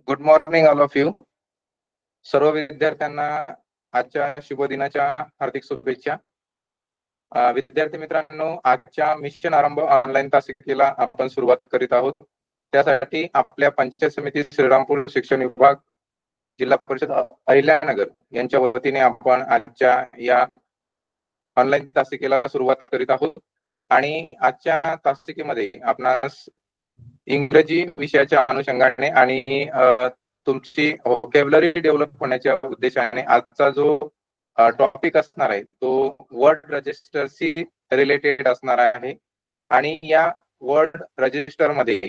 Good morning all of you. सर्व विद्यार्थ्यांना आजच्या शुभदिनाच्या हार्दिक शुभेच्छा. विद्यार्थी मित्रांनो, आजच्या मिशन आरंभ ऑनलाईन तासिकेला आपण सुरुवात करीत आहोत. त्यासाठी आपल्या पंचायत समिती श्रीरामपूर शिक्षण विभाग जिल्हा परिषद अहिल्यानगर यांच्या वतीने आपण आजच्या या ऑनलाईन तासिकेला सुरुवात करीत आहोत. आणि आजच्या तासिकेमध्ये आपणास इंग्रजी विषयाच्या अनुषंगाने आणि तुमची व्होकॅब्युलरी डेव्हलप होण्याच्या उद्देशाने आजचा जो टॉपिक असणार आहे तो वर्ड रजिस्टरशी रिलेटेड असणार आहे. आणि या वर्ड रजिस्टर मध्ये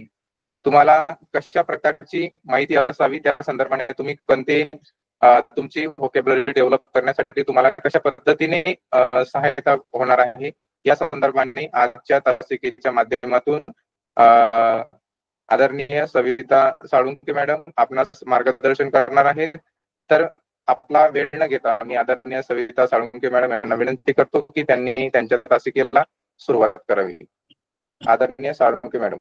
तुम्हाला कशा प्रकारची माहिती असावी त्या संदर्भाने तुम्ही कोणते तुमची व्होकॅब्युलरी डेव्हलप करण्यासाठी तुम्हाला कशा पद्धतीने सहायता होणार आहे या संदर्भाने आजच्या तासिकेच्या माध्यमातून आदरणीय सविता साळुंके मॅडम आपणास मार्गदर्शन करणार आहेत. तर आपला वेळ न घेता मी आदरणीय सविता साळुंके मॅडम यांना विनंती करतो की त्यांनी त्यांच्या तासिकेला सुरुवात करावी. आदरणीय Salunke madam.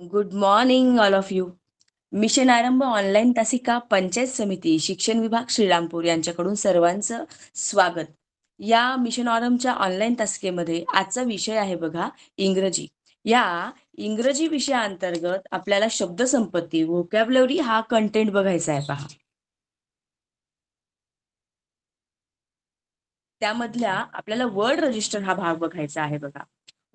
Good morning all of you. Mission आरंभ ऑनलाईन तासिका पंचायत समिती शिक्षण विभाग श्रीरामपूर यांच्याकडून सर्वांचं स्वागत. या मिशन आरंभच्या ऑनलाईन तासिकेमध्ये आजचा विषय आहे बघा इंग्रजी. या इंग्रजी विषयाअंतर्गत आपल्याला शब्दसंपत्ती व्होकॅब्युलरी हा कंटेंट बघायचा आहे पहा. त्यामधल्या आपल्याला वर्ड रजिस्टर हा भाग बघायचा आहे बघा.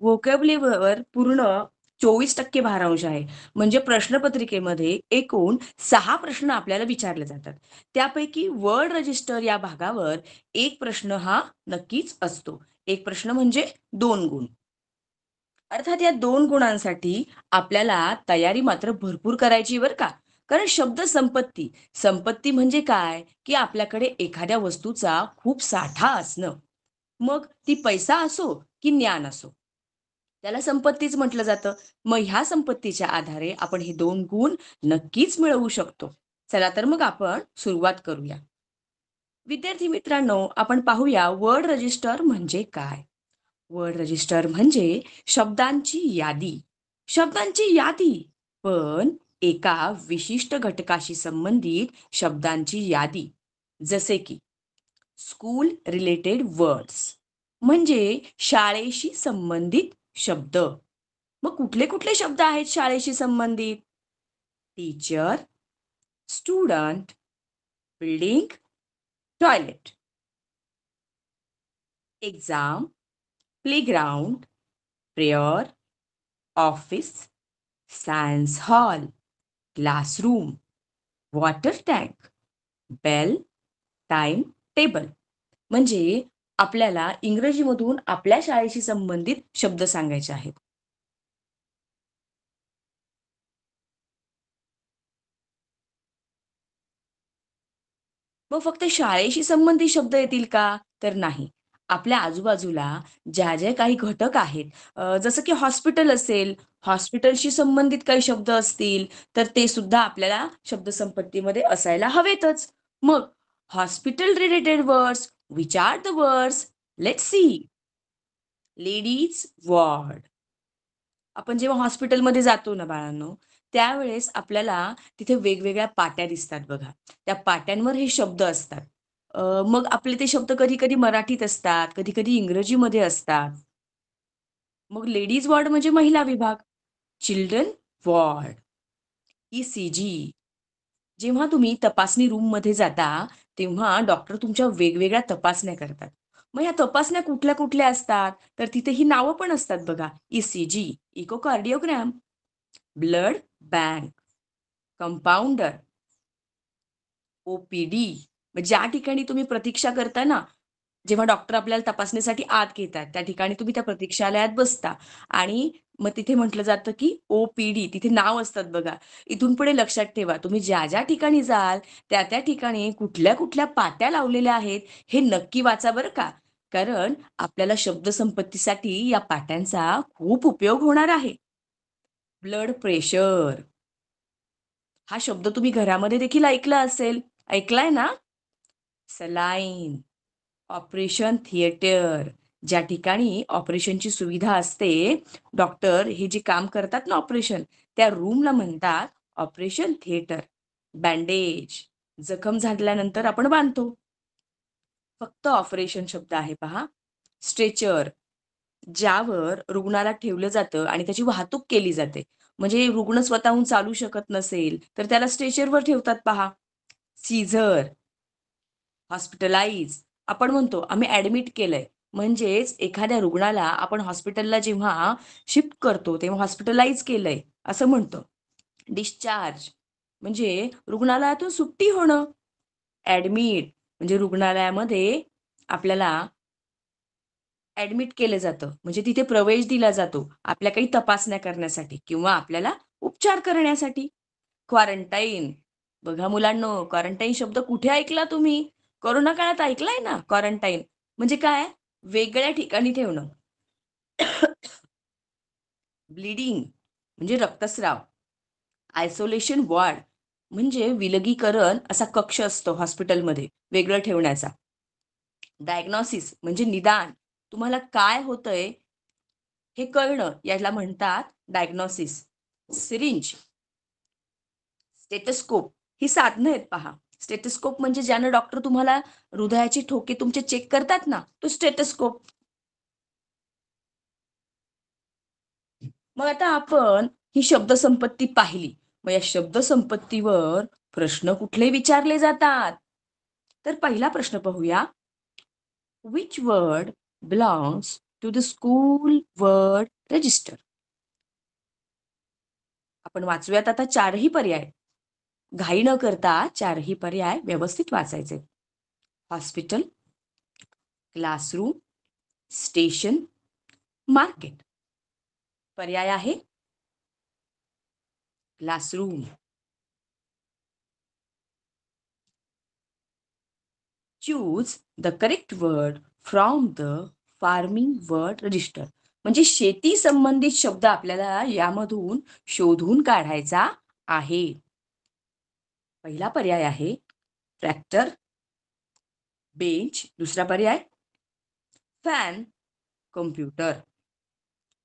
व्होकॅब्युलरीवर पूर्ण 24% भारांश आहे. म्हणजे प्रश्नपत्रिकेमध्ये एकूण 6 प्रश्न आपल्याला विचारले जातात. त्यापैकी वर्ड रजिस्टर या भागावर एक प्रश्न हा नक्कीच असतो. एक प्रश्न म्हणजे 2 गुण. अर्थात या 2 गुणांसाठी आपल्याला तयारी मात्र भरपूर करायची बरं का. कारण शब्द संपत्ती संपत्ती म्हणजे काय की आपल्याकडे एखाद्या वस्तूचा खूप साठा असणं. मग ती पैसा असो की ज्ञान असो त्याला संपत्तीच म्हटलं जातं. मग ह्या संपत्तीच्या आधारे आपण हे 2 गुण नक्कीच मिळवू शकतो. चला तर मग आपण सुरुवात करूया. विद्यार्थी मित्रांनो, आपण पाहूया वर्ड रजिस्टर म्हणजे काय. वर्ड रजिस्टर म्हणजे शब्दांची यादी. शब्दांची यादी पण एका विशिष्ट घटकाशी संबंधित शब्दांची यादी. जसे की स्कूल रिलेटेड वर्ड्स म्हणजे शाळेशी संबंधित शब्द. मग कुठले कुठले शब्द आहेत शाळेशी संबंधित? Teacher, student, building, toilet. Exam, playground, prayer, office, science hall, classroom, water tank, bell, time table. म्हणजे आपल्याला इंग्रजीमधून आपल्या शाळेशी संबंधित शब्द सांगायचे आहेत. मग फक्त शाळेशी संबंधित शब्द येतील का? तर नाही. आपल्या आजूबाजूला ज्या ज्या काही घटक आहेत जसं की हॉस्पिटल असेल, हॉस्पिटलशी संबंधित काही शब्द असतील तर ते सुद्धा आपल्याला शब्दसंपत्तीमध्ये असायला हवेतच. मग hospital related words, which are the words? Let's see. Ladies ward. आपण जेव्हा हॉस्पिटलमध्ये जातो ना बाळांनो, त्यावेळेस आपल्याला तिथे वेगवेगळ्या पाट्या दिसतात बघा. त्या पाट्यांवर हे शब्द असतात. मग आपले ते शब्द कधी कधी मराठीत असतात, कधी कधी इंग्रजीमध्ये असतात. मग लेडीज वॉर्ड म्हणजे महिला विभाग. Children ward, ECG. जेव्हा तुम्ही तपासणी रूम मध्ये जाता तेव्हा डॉक्टर तुमच्या वेगवेगळ्या तपासण्या करतात. मग या तपासण्या कुठल्या कुठल्या असतात तर तिथे ही नावं पण असतात बघा. ECG, echocardiogram, blood bank, compounder, OPD. ज्या ठिकाणी तुम्ही प्रतीक्षा करता ना, जेव्हा डॉक्टर आपल्याला तपासणीसाठी आत घेतात त्या ठिकाणी तुम्ही त्या प्रतीक्षालयात बसता आणि मग तिथे म्हटलं जातं की OPD. तिथे नाव असतात बघा. इथून पुढे लक्षात ठेवा, तुम्ही ज्या ज्या ठिकाणी जाल त्या त्या ठिकाणी कुठल्या कुठल्या पाट्या लावलेल्या आहेत हे नक्की वाचा बरं का. कारण आपल्याला शब्दसंपत्तीसाठी या पाट्यांचा खूप उपयोग होणार आहे. ब्लड प्रेशर हा शब्द तुम्ही घरामध्ये देखील ऐकला असेल. ऐकलाय ना? सलाईन, ऑपरेशन थिएटर, ज्या ठिकाणी ऑपरेशनची सुविधा असते, डॉक्टर हे जे काम करतात ना ऑपरेशन, त्या रूमला म्हणतात ऑपरेशन थिएटर. बँडेज, जखम झाल्यानंतर आपण बांधतो. फक्त ऑपरेशन शब्द आहे पहा. स्ट्रेचर, ज्यावर रुग्णाला ठेवलं जातं आणि त्याची वाहतूक केली जाते. म्हणजे रुग्ण स्वतःहून चालू शकत नसेल तर त्याला स्ट्रेचरवर ठेवतात पहा. सीझर, हॉस्पिटलाइज, आपण म्हणतो आम्ही ऍडमिट केलंय. म्हणजेच एखाद्या रुग्णाला आपण हॉस्पिटलला जेव्हा शिफ्ट करतो तेव्हा हॉस्पिटलाइज केलंय असं म्हणतो. डिस्चार्ज म्हणजे रुग्णालयातून सुट्टी होणं. ऍडमिट म्हणजे रुग्णालयामध्ये आपल्याला ऍडमिट केलं जातं, म्हणजे तिथे प्रवेश दिला जातो आपल्या काही तपासण्या करण्यासाठी किंवा आपल्याला उपचार करण्यासाठी. क्वारंटाईन, बघा मुलांनो, क्वारंटाईन शब्द कुठे ऐकला तुम्ही? कोरोना काळात ऐकलाय ना क्वारंटाईन. म्हणजे काय? वेगळ्या ठिकाणी ठेवणं. ब्लिडिंग म्हणजे रक्तस्राव. आयसोलेशन वॉर्ड म्हणजे विलगीकरण असा कक्ष असतो हॉस्पिटलमध्ये वेगळं ठेवण्याचा. डायग्नॉसिस म्हणजे निदान, तुम्हाला काय होतंय हे कळणं, याला म्हणतात डायग्नॉसिस. सिरिंज, स्टेटस्कोप ही साधनं आहेत पहा. स्टेटस्कोप म्हणजे ज्यानं डॉक्टर तुम्हाला हृदयाचे ठोके तुमचे चेक करतात ना, तो स्टेटस्कोप. मग आता आपण ही शब्दसंपत्ती पाहिली. मग या शब्दसंपत्तीवर प्रश्न कुठले विचारले जातात? तर पहिला प्रश्न पाहूया. Which word belongs to the school word register? आपण वाचूयात आता चारही पर्याय. घाई न करता चारही पर्याय व्यवस्थित वाचायचे. Hospital, classroom, station, market. पर्याय आहे classroom. Choose the correct word from the farming word register. म्हणजे शेती संबंधित शब्द आपल्याला यामधून शोधून काढायचा आहे. पहिला पर्याय आहे ट्रॅक्टर, बेंच. दुसरा पर्याय फॅन, कम्प्युटर.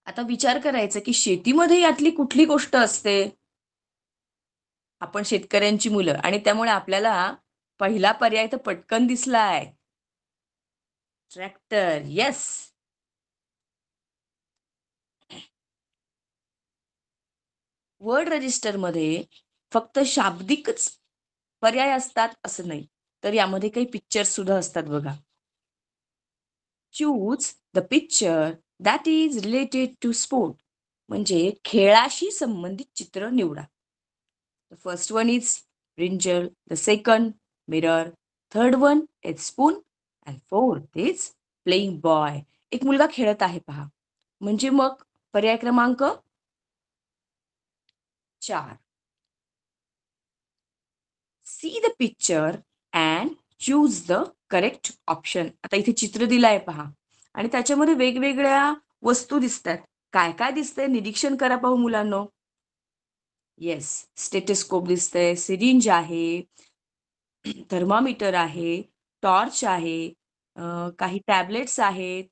आता विचार करायचा की शेतीमध्ये यातली कुठली गोष्ट असते? आपण शेतकऱ्यांची मुलं आणि त्यामुळे आपल्याला पहिला पर्याय तर पटकन दिसलाय. Tractor, yes. वर्ड रजिस्टरमध्ये फक्त शाब्दिकच पर्याय असतात असं नाही, तर यामध्ये काही पिक्चर्स सुद्धा असतात बघा. Choose the picture that is related to sport म्हणजे खेळाशी संबंधित चित्र निवडा. The first one is brinjal, the second mirror, third one is spoon and fourth is playing boy. एक मुलगा खेळत आहे पहा. म्हणजे मग पर्याय क्रमांक 4. See the picture and choose the correct option. आता इथे चित्र दिलं आहे पहा आणि त्याच्यामध्ये वेगवेगळ्या वस्तू दिसतात. काय काय दिसतंय निरीक्षण करा पाहू मुलांनो. येस, स्टेटस्कोप दिसतंय, सिरिंज आहे, थर्मामीटर आहे, टॉर्च आहे, काही टॅबलेट्स आहेत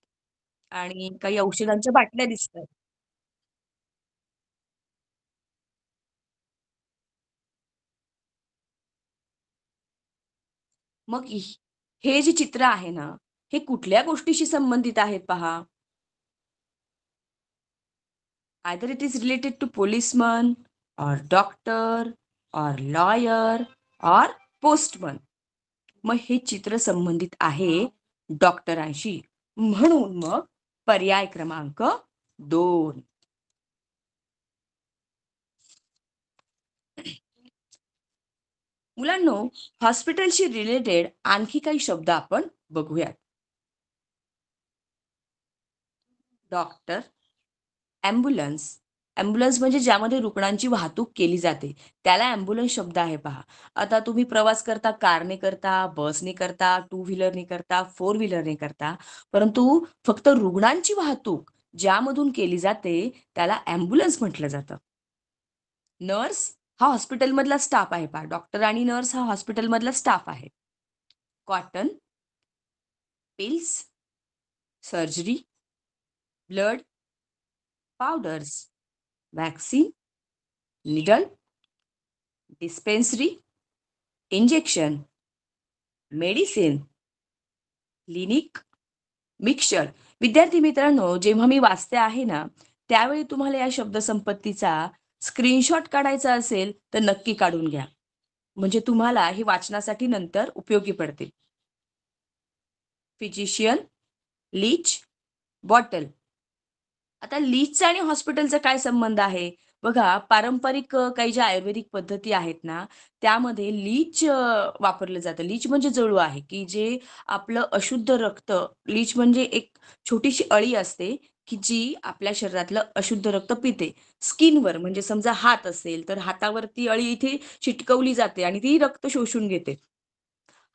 आणि काही औषधांच्या बाटल्या दिसतात. मग हे जे चित्र आहे ना, हे कुठल्या गोष्टीशी संबंधित आहेत पहा. Either it is related to policeman or doctor or lawyer or postman. मग हे चित्र संबंधित आहे डॉक्टरांशी. म्हणून मग पर्याय क्रमांक 2. मुलांनो, हॉस्पिटलशी रिलेटेड आणखी काही शब्द आपण बघूयात. Doctor, ambulance. ॲम्ब्युलन्स म्हणजे ज्यामध्ये रुग्णांची वाहतूक केली जाते त्याला ॲम्ब्युलन्स शब्द आहे पहा. आता तुम्ही प्रवास करता, कारने करता, बसने करता, टू व्हीलरने करता, फोर व्हीलरने करता, परंतु फक्त रुग्णांची वाहतूक ज्यामधून केली जाते त्याला ॲम्ब्युलन्स म्हटलं जातं. नर्स हा हॉस्पिटलमधला स्टाफ आहे पहा. डॉक्टर आणि नर्स हा हॉस्पिटलमधला स्टाफ आहे. Cotton, pills, surgery, blood, powders, vaccine, needle, dispensary, injection, medicine, clinic, mixture. विद्यार्थी मित्रांनो, जेव्हा मी वाचते आहे ना, त्यावेळी तुम्हाला या शब्दसंपत्तीचा स्क्रीनशॉट काढायचा असेल तर नक्की काढून घ्या. म्हणजे तुम्हाला हे वाचनासाठी नंतर उपयोगी पडतील. Physician, leech, bottle. आता लीचचा आणि हॉस्पिटलचा काय संबंध आहे? बघा, पारंपरिक काही ज्या आयुर्वेदिक पद्धती आहेत ना, त्यामध्ये लीच वापरलं जातं. लीच म्हणजे जळू आहे, की जे आपलं अशुद्ध रक्त, लीच म्हणजे एक छोटीशी अळी असते, की जी आपल्या शरीरातलं अशुद्ध रक्त पिते. स्किनवर म्हणजे समजा हात असेल, तर हातावर ती अळी इथे चिटकवली जाते आणि ती रक्त शोषून घेते.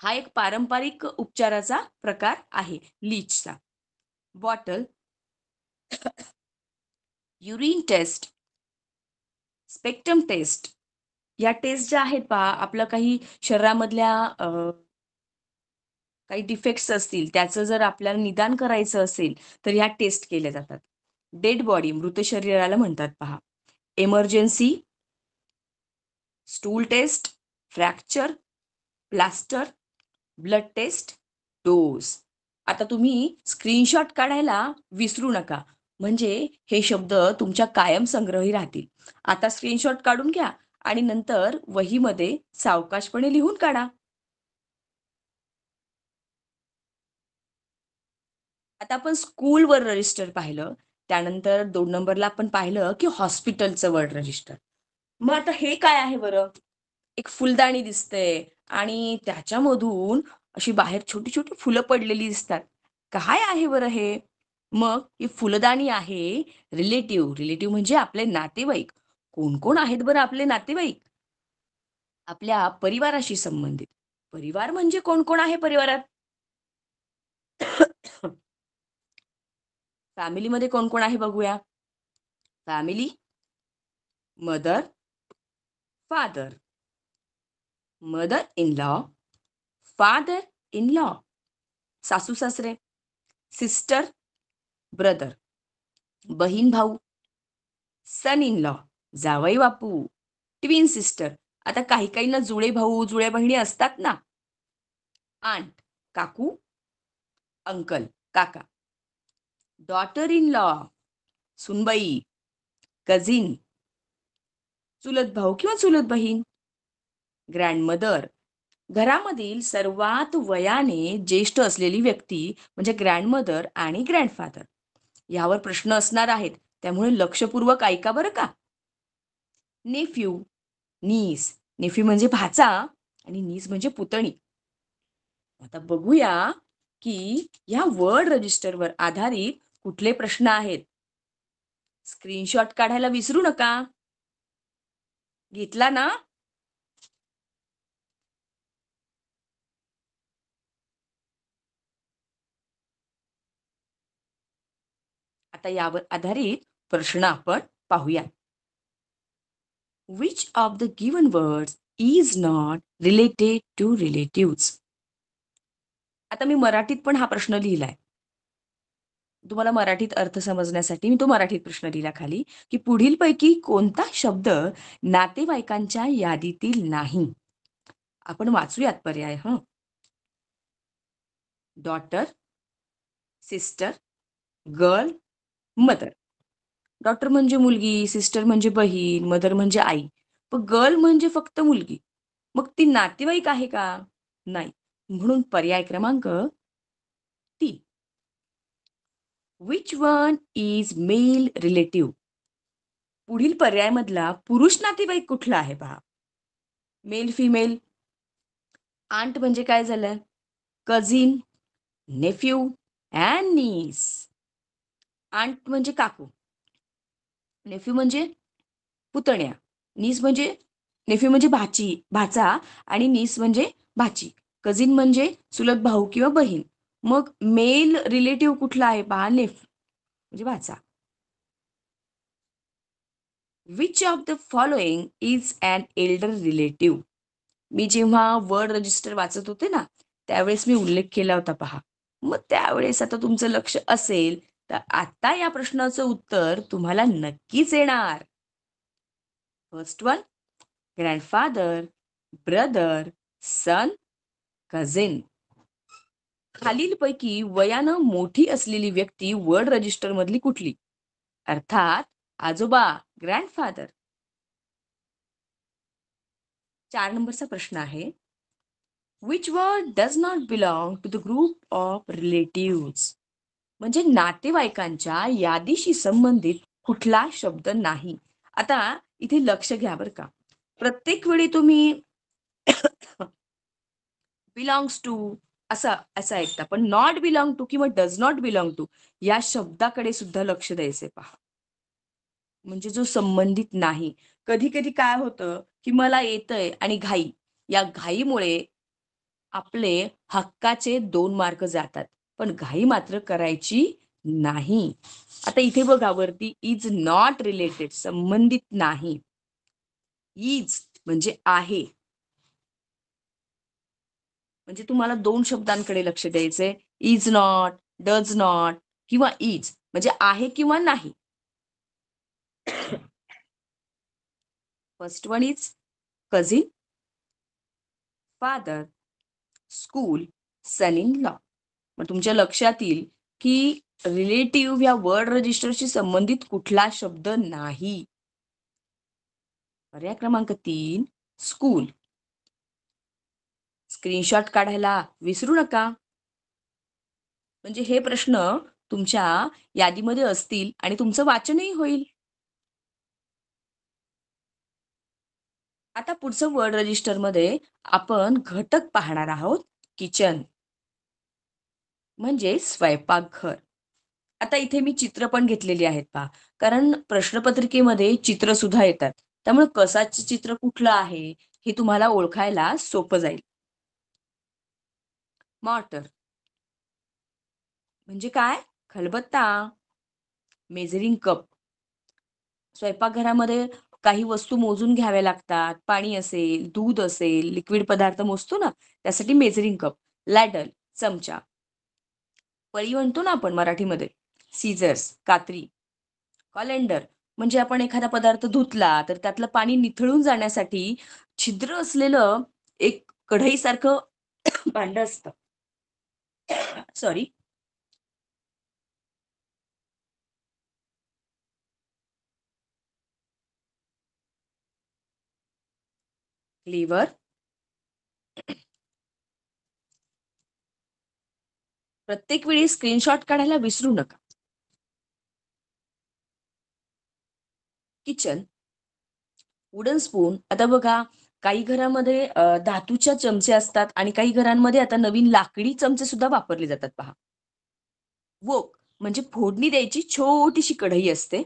हा एक पारंपरिक उपचाराचा प्रकार आहे लीचचा. Bottle, urine test, spectrum test. या टेस्ट ज्या आहेत पहा, आपलं काही शरीरामधल्या काही डिफेक्ट्स असतील, त्याचं जर आपल्याला निदान करायचं असेल, तर ह्या टेस्ट केल्या जातात. डेड बॉडी, मृत शरीराला म्हणतात पहा. Emergency, stool test, fracture, plaster, blood test, dose. आता तुम्ही स्क्रीनशॉट काढायला विसरू नका. म्हणजे हे शब्द तुमच्या कायम संग्रही राहतील. आता स्क्रीनशॉट काढून घ्या आणि नंतर वहीमध्ये सावकाशपणे लिहून काढा. आता आपण स्कूलवर रजिस्टर पाहिलं, त्यानंतर 2 नंबरला आपण पाहिलं की हॉस्पिटलचं वर्ड रजिस्टर. मग आता हे काय आहे बरं? एक फुलदाणी दिसते आणि त्याच्यामधून अशी बाहेर छोटी छोटी फुलं पडलेली दिसतात. काय आहे बरं हे? मग ही फुलदाणी आहे रिलेटिव्ह. रिलेटिव्ह म्हणजे आपले नातेवाईक. कोण कोण आहेत बरं आपले नातेवाईक? आपल्या परिवाराशी संबंधित. परिवार म्हणजे कोण कोण आहे परिवारात? फॅमिलीमध्ये कोण कोण आहे बघूया. Family, mother, father, mother in law, father in law, सासू सासरे, सिस्टर, ब्रदर, बहीण भाऊ, सन इन लॉ, जावई बापू, ट्विन सिस्टर. आता काही काहींना जुळे भाऊ जुळ्या बहिणी असतात ना. आंट, काकू, अंकल, काका, डॉटर इन लॉ, सुनबाई, कझिन, चुलत भाऊ किंवा चुलत बहीण, ग्रँडमदर. घरामधील सर्वात वयाने ज्येष्ठ असलेली व्यक्ती म्हणजे ग्रँडमदर आणि ग्रँडफादर. यावर प्रश्न असणार आहेत, त्यामुळे लक्षपूर्वक ऐका बरं का. नेफ्यू, नीस. नेफ्यू म्हणजे भाचा आणि नीस म्हणजे पुतणी. आता बघूया की या वर्ड रजिस्टरवर आधारित कुठले प्रश्न आहेत. स्क्रीनशॉट काढायला विसरू नका. घेतला ना? आता यावर आधारित प्रश्न आपण पाहूया. Which of the given words is not related to relatives? आता मी मराठीत पण हा प्रश्न लिहिलाय. तुम्हाला मराठीत अर्थ समजण्यासाठी मी तो मराठीत प्रश्न लिहिला खाली, की पुढीलपैकी कोणता शब्द नातेवाईकांच्या यादीतील नाही? आपण वाचूयात पर्याय. Daughter, sister, girl, mother. Daughter म्हणजे मुलगी, सिस्टर म्हणजे बहीण, मदर म्हणजे आई. पण गर्ल म्हणजे फक्त मुलगी. मग ती नातेवाईक आहे का? नाही. म्हणून पर्याय क्रमांक 3. Which one is male relative? पुढील पर्यायमधला पुरुष नातेवाईक कुठला आहे पहा. Mail, female. आंट म्हणजे काय झालं? कझिन, नेफ्यू अँड नीस. आंट म्हणजे काकू, नेफ्यू म्हणजे पुतण्या, नीस म्हणजे नेफ्यू म्हणजे भाचा आणि नीस म्हणजे भाची. कझिन म्हणजे चुलत भाऊ किंवा बहीण. मग मेल रिलेटिव्ह कुठला आहे पहा. म्हणजे भाचा. Which of the following is an elder relative? मी जेव्हा वर्ड रजिस्टर वाचत होते ना, त्यावेळेस मी उल्लेख केला होता पहा. मग त्यावेळेस आता तुमचं लक्ष असेल तर आता या प्रश्नाचं उत्तर तुम्हाला नक्कीच येणार. फर्स्ट वन, ग्रँडफादर, ब्रदर, सन, कझिन. खालीलपैकी वयानं मोठी असलेली व्यक्ती वर्ड रजिस्टर मधली कुठली? अर्थात आजोबा, ग्रँडफादर. 4 नंबरचा प्रश्न आहे, which word does not belong to the group of relatives? म्हणजे नातेवाईकांच्या यादीशी संबंधित कुठला शब्द नाही. आता इथे लक्ष घ्या बरं का. प्रत्येक वेळी तुम्ही बिलॉंग्स टू असं असं ऐकता, पण नॉट बिलॉंग टू किंवा डज नॉट बिलॉंग टू या शब्दाकडे सुद्धा लक्ष द्यायचे पहा. म्हणजे जो संबंधित नाही. कधी कधी काय होतं की मला येतंय आणि घाई, या घाईमुळे आपले हक्काचे 2 मार्क जातात. पण घाई मात्र करायची नाही. आता इथे बघा वरती इज नॉट रिलेटेड, संबंधित नाही. इज म्हणजे आहे. म्हणजे तुम्हाला 2 शब्दांकडे लक्ष द्यायचंय. इज नॉट, डज नॉट किंवा इज म्हणजे आहे किंवा नाही. First one is cousin, father, school, son in law. मग तुमच्या लक्षात येईल की रिलेटिव्ह या वर्ड रजिस्टरशी संबंधित कुठला शब्द नाही. पर्याय क्रमांक 3, स्कूल. स्क्रीनशॉट काढायला विसरू नका. म्हणजे हे प्रश्न तुमच्या यादीमध्ये असतील आणि तुमचं वाचनही होईल. आता पुढचं वर्ड रजिस्टर मध्ये आपण घटक पाहणार आहोत. किचन म्हणजे स्वयंपाकघर. आता इथे मी चित्र पण घेतलेली आहेत पहा, कारण प्रश्नपत्रिकेमध्ये चित्र सुद्धा येतात. त्यामुळे कसाचे चित्र कुठलं आहे हे तुम्हाला ओळखायला सोपं जाईल. मॉर्टर म्हणजे काय? खलबत्ता. मेजरिंग कप, स्वयंपाकघरामध्ये काही वस्तू मोजून घ्याव्या लागतात. पाणी असेल, दूध असेल, लिक्विड पदार्थ मोजतो ना, त्यासाठी मेजरिंग कप. लॅडल, चमचा. पळी म्हणतो ना आपण मराठीमध्ये. सीझर्स, कात्री. कॉलेंडर म्हणजे आपण एखादा पदार्थ धुतला तर त्यातलं पाणी निथळून जाण्यासाठी छिद्र असलेलं एक कढईसारखं भांड असतं. सॉरी. क्लीवर. प्रत्येक वेळी स्क्रीनशॉट काढायला विसरू नका. Kitchen, wooden spoon. आता बघा काही घरामध्ये धातूच्या चमचे असतात आणि काही घरांमध्ये आता नवीन लाकडी चमचे सुद्धा वापरले जातात पहा. वोक म्हणजे फोडणी द्यायची छोटीशी कढई असते.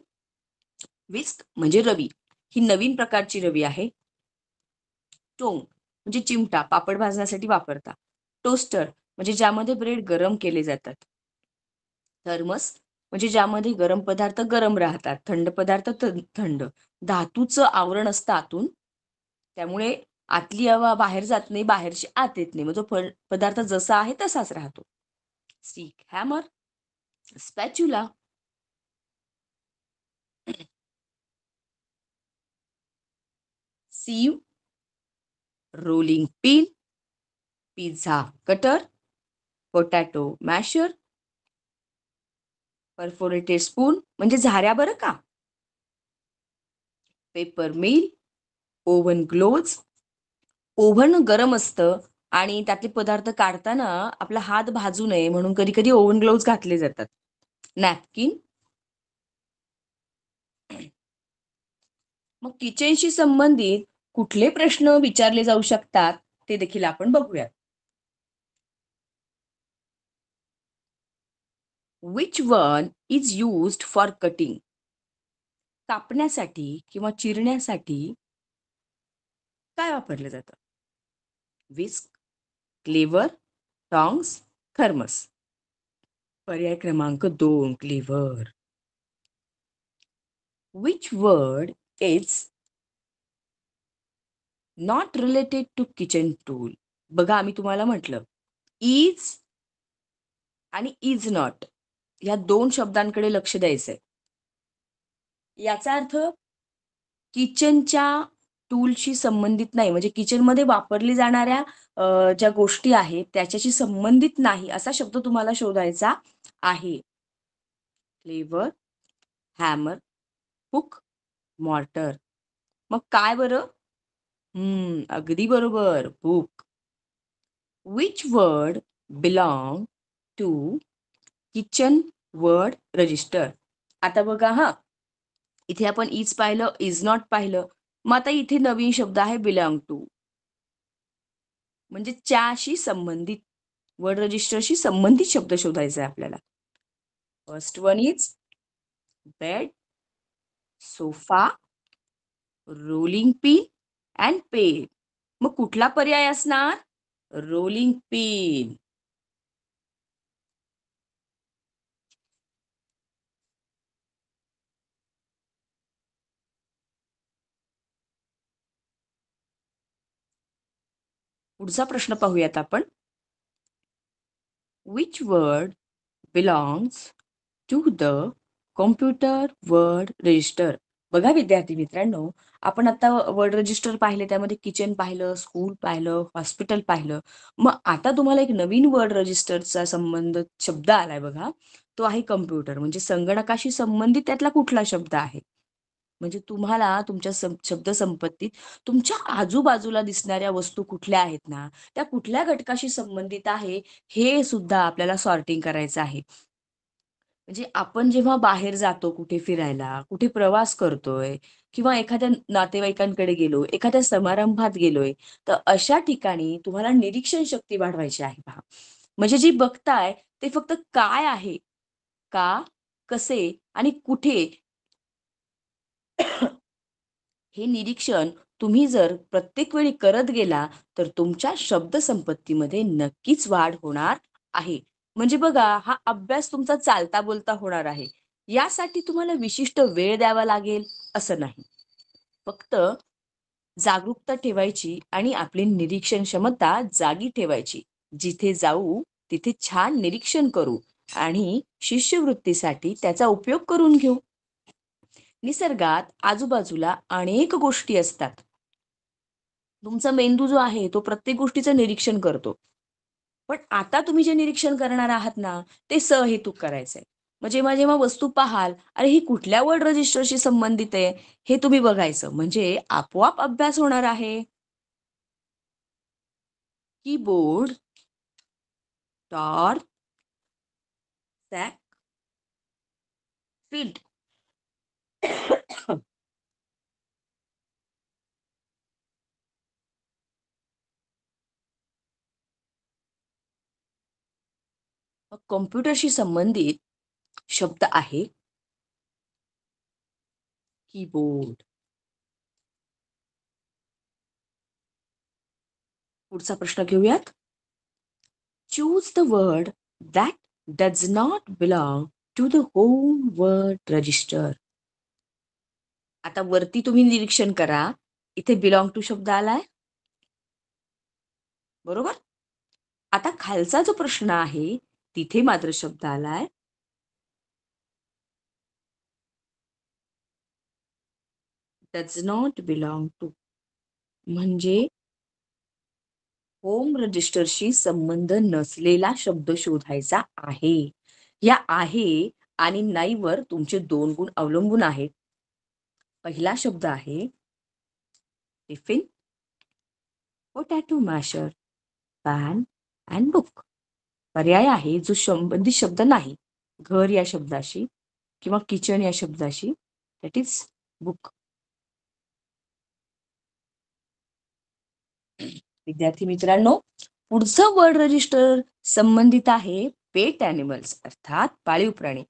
विस्क म्हणजे रवी, ही नवीन प्रकारची रवी आहे. टोंग म्हणजे चिमटा, पापड भाजण्यासाठी वापरता. टोस्टर म्हणजे ज्यामध्ये ब्रेड गरम केले जातात. थर्मस म्हणजे ज्यामध्ये गरम पदार्थ गरम राहतात, थंड पदार्थ थंड. धातूचं आवरण असतं आतून, त्यामुळे आतली हवा बाहेर जात नाही, बाहेरची आत येत नाही. मग तो पदार्थ जसा आहे तसाच राहतो. Stick, hammer, spatula. Sieve, rolling pin, pizza cutter, potato masher. Perforated spoon म्हणजे झाऱ्या बरं का. Paper mill, oven gloves. Oven गरम असतं आणि त्यातले पदार्थ काढताना आपला हात भाजू नये म्हणून कधी कधी ओव्हन ग्लोव्ज घातले जातात. नॅपकिन. मग किचनशी संबंधित कुठले प्रश्न विचारले जाऊ शकतात ते देखील आपण बघूया. Which one is used for cutting? कापण्यासाठी किंवा चिरण्यासाठी काय वापरलं जातं? Whisk, cleaver, tongs, thermos. पर्याय क्रमांक 2, cleaver. Which word is not related to kitchen tool? बघा आम्ही तुम्हाला म्हटलं इज आणि इज नॉट या 2 शब्दांकडे लक्ष द्यायचंय. याचा अर्थ किचनच्या टूलशी संबंधित नाही, म्हणजे किचनमध्ये वापरली जाणाऱ्या ज्या गोष्टी आहेत त्याच्याशी संबंधित नाही असा शब्द तुम्हाला शोधायचा आहे. Cleaver, hammer, hook, mortar. मग काय बरं? अगदी बरोबर, hook. Which word belong to kitchen word register? आता बघा हा, इथे आपण इज पाहिलं, इज नॉट पाहिलं. मग आता इथे नवीन शब्द आहे बिलॉंग टू, म्हणजे च्याशी संबंधित, वर्ड रजिस्टरशी संबंधित शब्द शोधायचा आहे आपल्याला. First one is bed, sofa, rolling pin and pen. मग कुठला पर्याय असणार? Rolling pin. पुढचा प्रश्न पाहूयात आपण. Which word belongs to the computer word register? बघा विद्यार्थी मित्रांनो, आपण आता वर्ड रजिस्टर पाहिले, त्यामध्ये किचन पाहिलं, स्कूल पाहिलं, हॉस्पिटल पाहिलं. मग आता तुम्हाला एक नवीन वर्ड रजिस्टरचा संबंध शब्द आलाय बघा, तो आहे कम्प्युटर. म्हणजे संगणकाशी संबंधित त्यातला कुठला शब्द आहे? म्हणजे तुम्हाला तुमच्या शब्दसंपत्तीत तुमच्या आजूबाजूला दिसणाऱ्या वस्तू कुठल्या आहेत ना, त्या कुठल्या घटकाशी संबंधित आहे, हे सुद्धा आपल्याला सॉर्टिंग करायचं आहे. म्हणजे आपण जेव्हा बाहेर जातो कुठे फिरायला, कुठे प्रवास करतोय किंवा एखाद्या नातेवाईकांकडे गेलो, एखाद्या समारंभात गेलोय, तर अशा ठिकाणी तुम्हाला निरीक्षण शक्ती वाढवायची आहे पहा. म्हणजे जी बघताय ते फक्त काय आहे, का, कसे आणि कुठे, हे निरीक्षण तुम्ही जर प्रत्येक वेळी करत गेला तर तुमच्या शब्दसंपत्तीमध्ये नक्कीच वाढ होणार आहे. म्हणजे बघा, हा अभ्यास तुमचा चालता बोलता होणार आहे. यासाठी तुम्हाला विशिष्ट वेळ द्यावा लागेल असं नाही. फक्त जागरूकता ठेवायची आणि आपली निरीक्षण क्षमता जागी ठेवायची. जिथे जाऊ तिथे छान निरीक्षण करू आणि शिष्यवृत्तीसाठी त्याचा उपयोग करून घेऊ. निसर्गात आजूबाजूला अनेक गोष्टी असतात. तुमचा मेंदू जो आहे तो प्रत्येक गोष्टीचं निरीक्षण करतो. पण आता तुम्ही जे निरीक्षण करणार आहात ना, ते सहेतुक करायचंय. मग जेव्हा जेव्हा वस्तू पाहाल, अरे ही कुठल्या वर्ड रजिस्टरशी संबंधित आहे, हे तुम्ही बघायचं. म्हणजे आपोआप अभ्यास होणार आहे. Keyboard, torch, sack, field. कॉम्प्युटरशी संबंधित शब्द आहे कीबोर्ड. पुढचा प्रश्न घेऊयात. Choose the word that does not belong to the home word register. आता वरती तुम्ही निरीक्षण करा, इथे बिलॉंग टू शब्द आलाय, बरोबर? आता खालचा जो प्रश्न आहे तिथे मात्र शब्द आलाय डज नॉट बिलॉंग टू. म्हणजे होम रजिस्टरशी संबंध नसलेला शब्द शोधायचा आहे. या आहे आणि नाहीवर तुमचे 2 गुण अवलंबून आहेत. पहिला शब्द आहे tiffin, potato masher, pan and book. पर्याय आहे जो संबंधित शब्द नाही घर या शब्दाशी किंवा किचन या शब्दाशी, दॅट इज बुक. विद्यार्थी मित्रांनो, पुढचं वर्ड रजिस्टर संबंधित आहे पेट ॲनिमल्स अर्थात पाळीव प्राणी.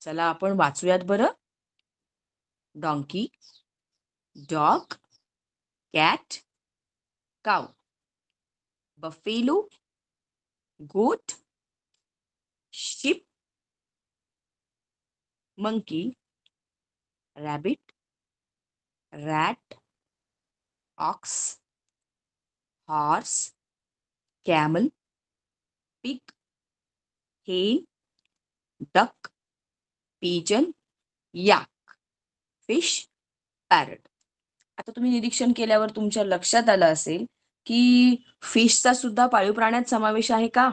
चला आपण वाचूयात बरं. Donkey, dog, cat, cow, buffalo, goat, sheep, monkey, rabbit, rat, ox, horse, camel, pig, hen, duck, pigeon, yak, fish, parrot. आता तुम्ही निरीक्षण केल्यावर तुमच्या लक्षात आलं असेल की फिशचा सुद्धा पाळीव प्राण्यात समावेश आहे का?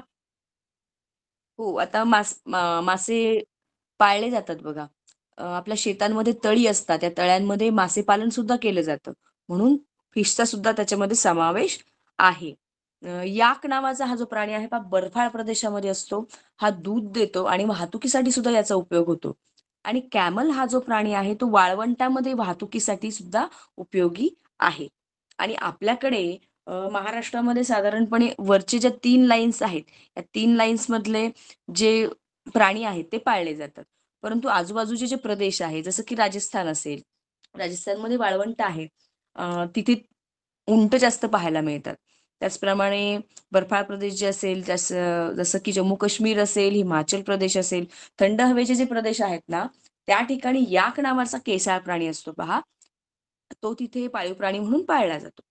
हो, आता मासे पाळले जातात बघा. आपल्या शेतांमध्ये तळी असतात. त्या तळ्यांमध्ये मासेपालन सुद्धा केलं जातं. म्हणून फिशचा सुद्धा त्याच्यामध्ये समावेश आहे. याक नावाचा हा जो प्राणी आहे पहा बर्फाळ प्रदेशामध्ये असतो. हा दूध देतो आणि वाहतुकीसाठी सुद्धा याचा उपयोग होतो. आणि कॅमल हा जो प्राणी आहे तो वाळवंटामध्ये वाहतुकीसाठी सुद्धा उपयोगी आहे. आणि आपल्याकडे महाराष्ट्रामध्ये साधारणपणे वरचे ज्या 3 लाईन्स आहेत, या 3 लाईन्स मधले जे प्राणी आहेत ते पाळले जातात. परंतु आजूबाजूचे जे प्रदेश आहे, जसं की राजस्थान असेल, राजस्थानमध्ये वाळवंट आहे. तिथे उंट जास्त पाहायला मिळतात. त्याचप्रमाणे बर्फाळ प्रदेश जे असेल, जसं की जम्मू काश्मीर असेल, हिमाचल प्रदेश असेल, थंड हवेचे जे प्रदेश आहेत ना, त्या ठिकाणी याक नावाचा केसाळ प्राणी असतो पहा, तो तिथे पाळीव प्राणी म्हणून पाळला जातो.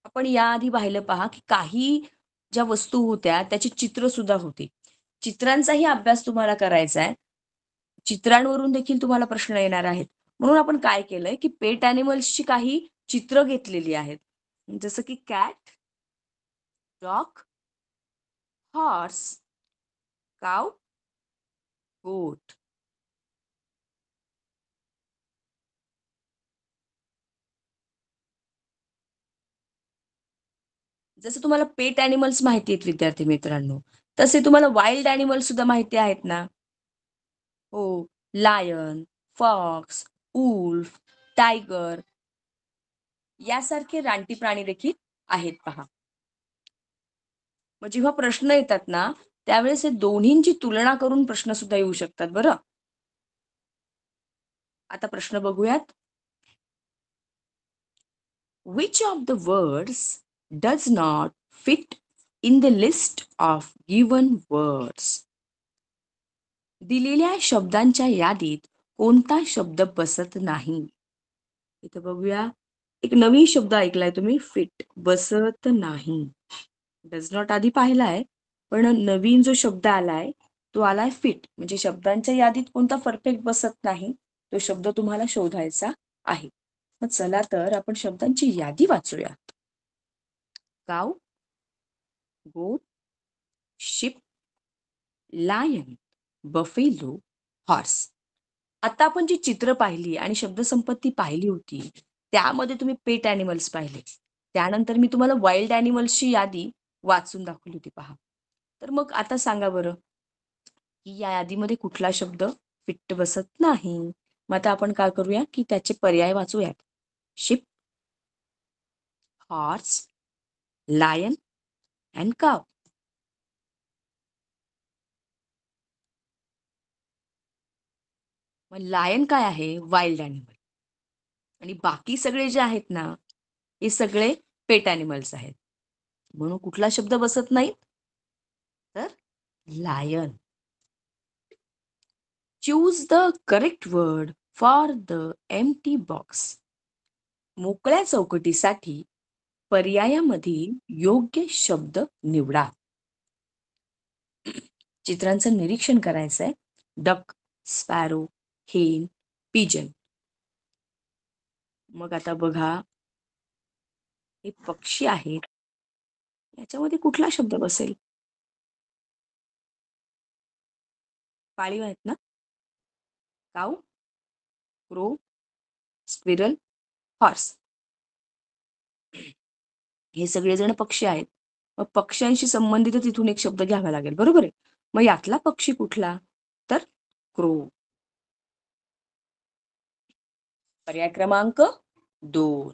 आपण याआधी पाहिलं पहा, की काही ज्या वस्तू होत्या त्याची चित्र सुद्धा होती. चित्रांचाही अभ्यास तुम्हाला करायचा आहे. चित्रांवरून देखील तुम्हाला प्रश्न येणार आहेत. म्हणून आपण काय केलंय, की पेट ॲनिमल्सची काही चित्र घेतलेली आहेत. जसं की कॅट, डॉग, हॉर्स, काऊ, गोट. जसं तुम्हाला पेट ॲनिमल्स माहिती आहेत विद्यार्थी मित्रांनो, तसे तुम्हाला वाईल्ड ॲनिमल्स सुद्धा माहिती आहेत ना? हो. लायन, फॉक्स, वुल्फ, टायगर यासारखे रानटी प्राणी देखील आहेत पहा. मग जेव्हा प्रश्न येतात ना, त्यावेळेस हे दोन्हींची तुलना करून प्रश्न सुद्धा येऊ शकतात बरं. आता प्रश्न बघूयात. Which of the words does not fit in the list of given words? दिलेल्या शब्दांच्या यादीत कोणता शब्द बसत नाही? इथं बघूया. एक नवीन शब्द ऐकलाय तुम्ही, फिट, बसत नाही. डज नॉट आधी पाहिलाय, पण नवीन जो शब्द आलाय तो आलाय फिट. म्हणजे शब्दांच्या यादीत कोणता परफेक्ट बसत नाही, तो शब्द तुम्हाला शोधायचा आहे. मग चला तर आपण शब्दांची यादी वाचूया. काव, गोट, शिप, लायन, बफेलो, हॉर्स. आता आपण जी चित्र पाहिली आणि शब्दसंपत्ती पाहिली होती, त्यामध्ये तुम्ही पेट ॲनिमल्स पाहिले. त्यानंतर मी तुम्हाला वाईल्ड ॲनिमल्सची यादी वाचून दाखवली होती पहा. तर मग आता सांगा बरं, की या यादीमध्ये कुठला शब्द फिट्ट बसत नाही? मग आता आपण काय करूया, की त्याचे पर्याय वाचूयात. शिप, हॉर्स, लायन अँड काव. मग लायन काय आहे? Wild animal. आणि बाकी सगळे जे आहेत ना, हे सगळे पेट ॲनिमल्स आहेत. म्हणून कुठला शब्द बसत नाही? तर lion. Choose the correct word for the empty box. मोकळ्या चौकटीसाठी पर्यायामधील योग्य शब्द निवडा. चित्रांचं निरीक्षण करायचंय. Duck, sparrow, hen, pigeon. मग आता बघा, हे पक्षी आहेत, याच्यामध्ये कुठला शब्द बसेल? पाळीव आहेत ना? काऊ, क्रो, स्क्विरल, हॉर्स. हे सगळेजण पक्षी आहेत. मग पक्ष्यांशी संबंधित तिथून एक शब्द घ्यावा लागेल, बरोबर आहे? मग यातला पक्षी कुठला? तर क्रो. पर्याय क्रमांक 2.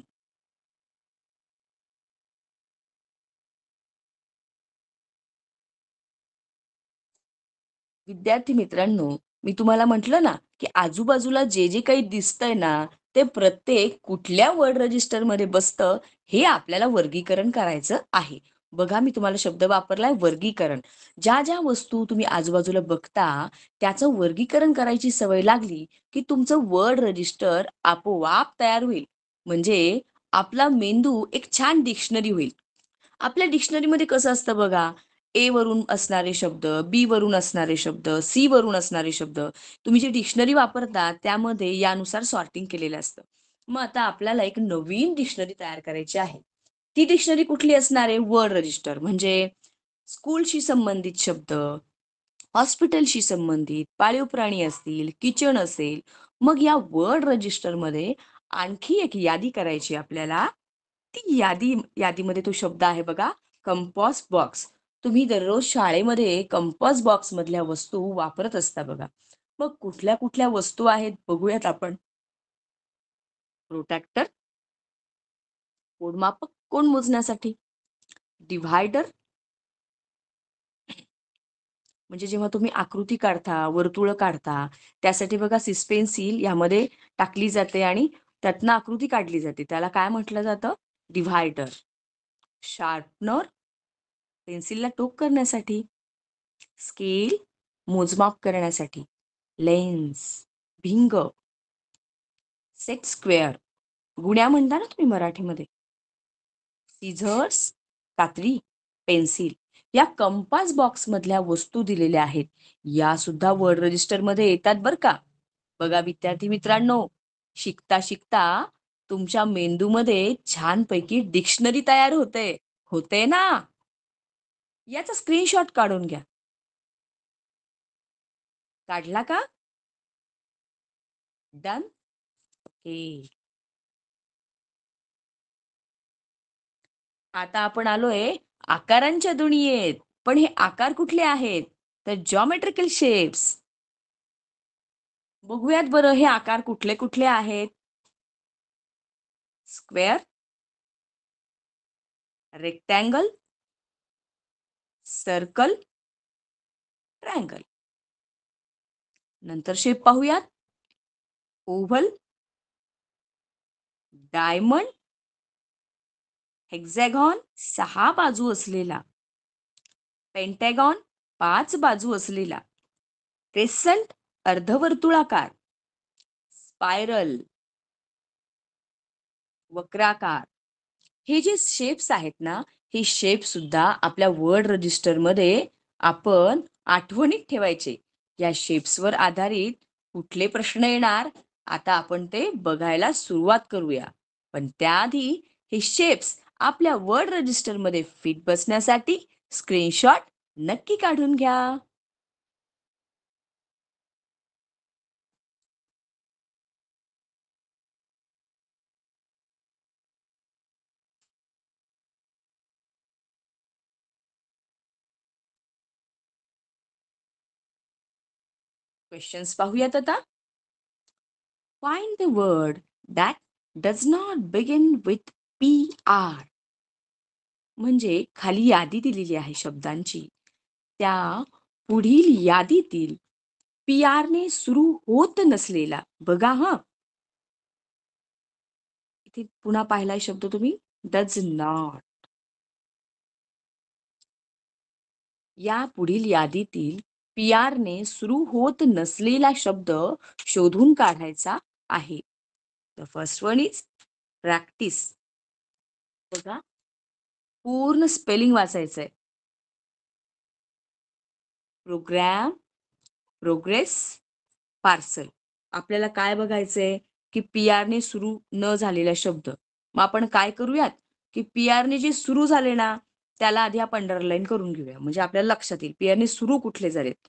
विद्यार्थी मित्रांनो, मी तुम्हाला म्हटलं ना, की आजूबाजूला जे जे काही दिसतंय ना, ते प्रत्येक कुठल्या वर्ड रजिस्टरमध्ये बसतं, हे आपल्याला वर्गीकरण करायचं आहे. बघा मी तुम्हाला शब्द वापरलाय वर्गीकरण. ज्या ज्या वस्तू तुम्ही आजूबाजूला बघता त्याचं वर्गीकरण करायची सवय लागली की तुमचं वर्ड रजिस्टर आपोआप तयार होईल. म्हणजे आपला मेंदू एक छान डिक्शनरी होईल. आपल्या डिक्शनरीमध्ये कसं असतं बघा, ए वरून असणारे शब्द, बी वरून असणारे शब्द, सी वरून असणारे शब्द, तुम्ही जी डिक्शनरी वापरता त्यामध्ये यानुसार सॉर्टिंग केलेलं असतं. मग आता आपल्याला एक नवीन डिक्शनरी तयार करायची आहे. ती डिक्शनरी कुठली असणार आहे? Word register. म्हणजे स्कूलशी संबंधित शब्द, हॉस्पिटलशी संबंधित, पाळीव प्राणी असतील, किचन असेल. मग या वर्ड रजिस्टरमध्ये आणखी एक यादी करायची आपल्याला. ती यादीमध्ये तो शब्द आहे बघा, कंपॉस बॉक्स. तुम्ही दररोज शाळेमध्ये कंपॉस बॉक्स मधल्या वस्तू वापरत असता बघा. मग कुठल्या कुठल्या वस्तू आहेत बघूयात आपण. प्रोटॅक्टर, कोडमापक, कोण मोजण्यासाठी. डिव्हायडर, म्हणजे जेव्हा तुम्ही आकृती काढता, वर्तुळ काढता, त्यासाठी बघा सिस पेन्सिल यामध्ये टाकली जाते आणि त्यातनं आकृती काढली जाते. त्याला काय म्हटलं जातं? डिव्हायडर. शार्पनर, पेन्सिलला टोक करण्यासाठी. स्केल, मोजमाप करण्यासाठी. लेन्स, भिंग. सेट स्क्वेअर, गुण्या म्हणता ना तुम्ही मराठीमध्ये. सिझर्स, कात्री, पेन्सिल. या कंपास बॉक्स मधल्या वस्तू दिलेल्या आहेत. या सुद्धा वर्ड रजिस्टर मध्ये येतात बरं का. बघा विद्यार्थी मित्रांनो, शिकता शिकता तुमच्या मेंदूमध्ये छानपैकी डिक्शनरी तयार होते. होते ना? याचा स्क्रीनशॉट काढून घ्या. काढला का? डन. ओके. आता आपण आलोय आकारांच्या दुनियेत. पण हे आकार कुठले आहेत? तर जॉमेट्रिकल शेप्स. बघूयात बरं हे आकार कुठले कुठले आहेत. Square, rectangle, circle, triangle. नंतर शेप पाहूयात. ओव्हल, डायमंड, हेक्झॅगॉन 6 बाजू असलेला, पेंटॅगॉन 5 बाजू असलेला, क्रेसेंट अर्धवर्तुळाकार, स्पायरल वक्राकार. हे जे शेप्स आहेत ना, हे शेप सुद्धा आपल्या वर्ड रजिस्टर मध्ये आपण आठवणीत ठेवायचे. या शेप्सवर आधारित कुठले प्रश्न येणार आता आपण ते बघायला सुरुवात करूया. पण त्याआधी हे शेप्स आपल्या वर्ड रजिस्टर मध्ये फिट बसण्यासाठी स्क्रीनशॉट नक्की काढून घ्या. क्वेश्चन्स पाहूयात आता. Find the word that does not begin with PR. म्हणजे खाली यादी दिलेली आहे शब्दांची. त्या पुढील यादीतील PR ने सुरू होत नसलेला बघा हा. इथे पुन्हा पाहिलाय शब्द तुम्ही, डज नॉट. या पुढील यादीतील PR ने सुरू होत नसलेला शब्द शोधून काढायचा आहे. The first one is practice. बघा पूर्ण स्पेलिंग वाचायचंय. Programme, progress, parcel. आपल्याला काय बघायचंय की PR ने सुरू न झालेला शब्द. मग आपण काय करूयात की PR ने जे सुरू झाले ना त्याला आधी आपण अंडरलाईन करून घेऊया. म्हणजे आपल्याला लक्षात येईल PR ने सुरू कुठले झालेत.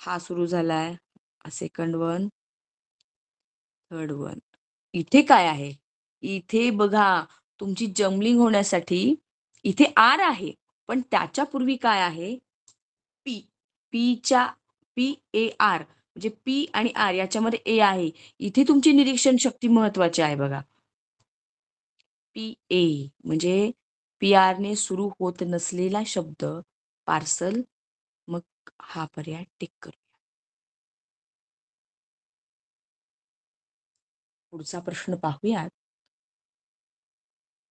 हा सुरू झालाय, सेकंड वन, थर्ड वन. इथे काय आहे? इथे बघा तुमची जमलिंग होण्यासाठी इथे आर आहे, पण त्याच्या पूर्वी काय आहे? पी. पीच्या PAR म्हणजे पी आणि आर याच्यामध्ये ए आहे. इथे तुमची निरीक्षण शक्ती महत्वाची आहे बघा. PA म्हणजे PR ने सुरू होत नसलेला शब्द पार्सल. मग हा पर्याय टिक करूया. पुढचा प्रश्न पाहूयात.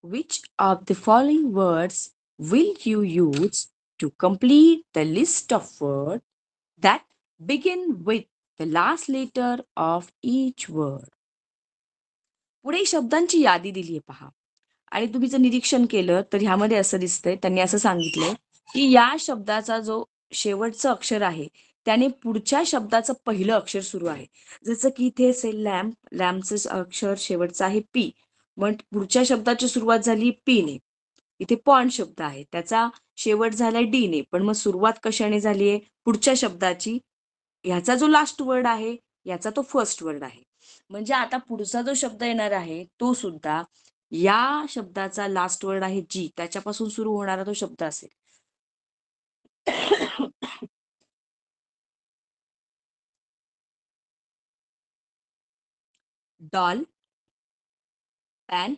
Which of the following words will you use to complete the list of words that begin with the last letter of each word? पुढे शब्दांची यादी दिली आहे पहा. आणि तुम्ही जर निरीक्षण केलं तर ह्यामध्ये असं दिसतंय, त्यांनी असं सांगितलंय की या शब्दाचा जो शेवटचं अक्षर आहे त्याने पुढच्या शब्दाचं पहिलं अक्षर सुरू आहे. जसं की इथे असेल लॅम्प, लॅम्पचं अक्षर शेवटचं आहे पी, मग पुढच्या शब्दाची सुरुवात झाली पी ने. इथे पॉन्ड शब्द आहे, त्याचा शेवट झालाय डी ने, पण मग सुरुवात कशाने झाली आहे? पुढच्या शब्दाची. ह्याचा जो लास्ट वर्ड आहे याचा तो फर्स्ट वर्ड आहे. म्हणजे आता पुढचा जो शब्द येणार आहे तो सुद्धा या शब्दाचा लास्ट वर्ड आहे जी, त्याच्यापासून सुरू होणारा तो शब्द असेल. Doll, pan,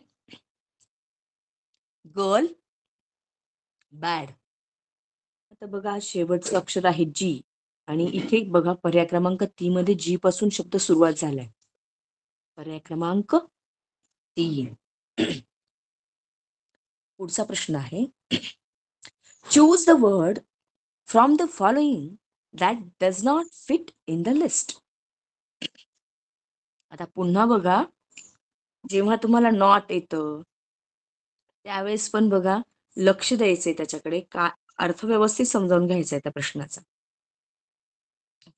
girl, bad. आता बघा शेवटचं अक्षर आहे जी आणि इथे बघा पर्याय क्रमांक 3 मध्ये जी पासून शब्द सुरुवात झालाय. पर्याय क्रमांक 3. पुढचा प्रश्न आहे, choose the word from the following that does not fit in the list. आता पुन्हा बघा, जेव्हा तुम्हाला नॉट येतं त्यावेळेस पण बघा लक्ष द्यायचंय त्याच्याकडे, का अर्थ व्यवस्थित समजावून घ्यायचा आहे त्या प्रश्नाचा.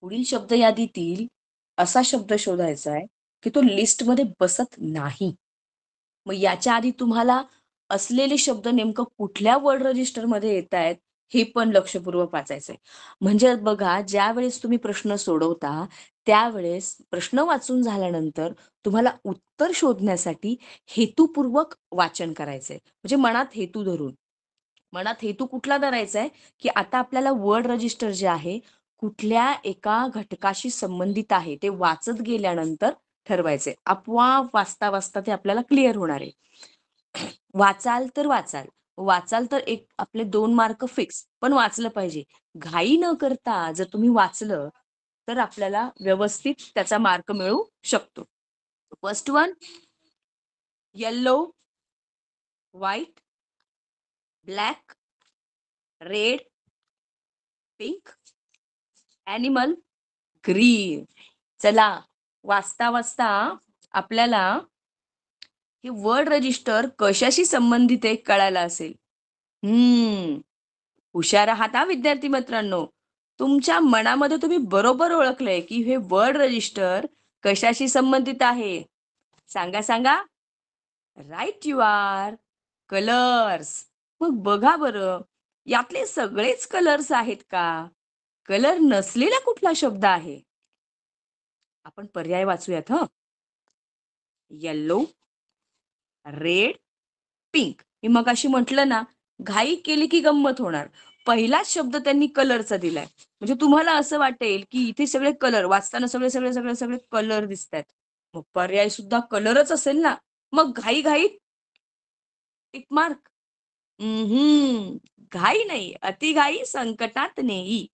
पुढील शब्द यादीतील असा शब्द शोधायचा आहे की तो लिस्टमध्ये बसत नाही. मग याच्या आधी तुम्हाला असलेले शब्द नेमकं कुठल्या वर्ड रजिस्टरमध्ये येत आहेत हे पण लक्षपूर्वक वाचायचंय. म्हणजे बघा, ज्या वेळेस तुम्ही प्रश्न सोडवता त्यावेळेस प्रश्न वाचून झाल्यानंतर तुम्हाला उत्तर शोधण्यासाठी हेतुपूर्वक वाचन करायचंय. म्हणजे मनात हेतू कुठला धरायचा आहे की आता आपल्याला वर्ड रजिस्टर जे आहे कुठल्या एका घटकाशी संबंधित आहे ते वाचत गेल्यानंतर ठरवायचे. आपोआप वाचता वाचता ते आपल्याला क्लिअर होणार आहे. वाचाल तर एक आपले 2 मार्क फिक्स, पण वाचलं पाहिजे. घाई न करता जर तुम्ही वाचलं तर आपल्याला व्यवस्थित त्याचा मार्क मिळू शकतो. First one, yellow, white, black, red, pink, animal, green. चला, वाचता वाचता आपल्याला हे वर्ड रजिस्टर कशाशी संबंधित आहे कळायला असेल. हुशार आहात हा विद्यार्थी मित्रांनो. तुमच्या मनामध्ये तुम्ही बरोबर ओळखलंय की हे वर्ड रजिस्टर कशाशी संबंधित आहे. सांगा सांगा. Right you are. कलर्स. मग बघा बरं, यातले सगळेच कलर्स आहेत का? कलर नसलेला कुठला शब्द आहे? आपण पर्याय वाचूयात हं. Yellow, red, pink. मी मगाशी म्हटलं ना, घाई केली की गंमत होणार. पहिलाच शब्द त्यांनी कलरचा दिलाय. म्हणजे तुम्हाला असं वाटेल की इथे सगळे कलर वाचताना सगळे सगळे सगळे सगळे कलर दिसतात. मग पर्याय सुद्धा कलरच असेल ना. मग घाई घाईत टिक मार्क. घाई नाही, अतिघाई संकटात नेई.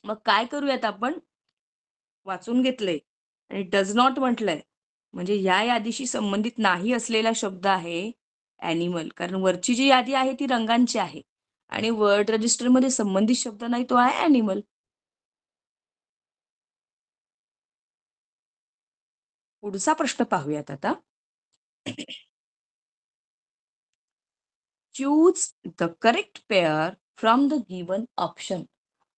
मग काय करूयात आपण? वाचून घेतलंय आणि डज नॉट म्हटलंय. म्हणजे या यादीशी संबंधित नाही असलेला शब्द आहे ॲनिमल. कारण वरची जी यादी आहे ती रंगांची आहे आणि वर्ड रजिस्टरमध्ये संबंधित शब्द नाही, तो आहे ॲनिमल. पुढचा प्रश्न पाहूयात आता. Choose the correct pair from the given option.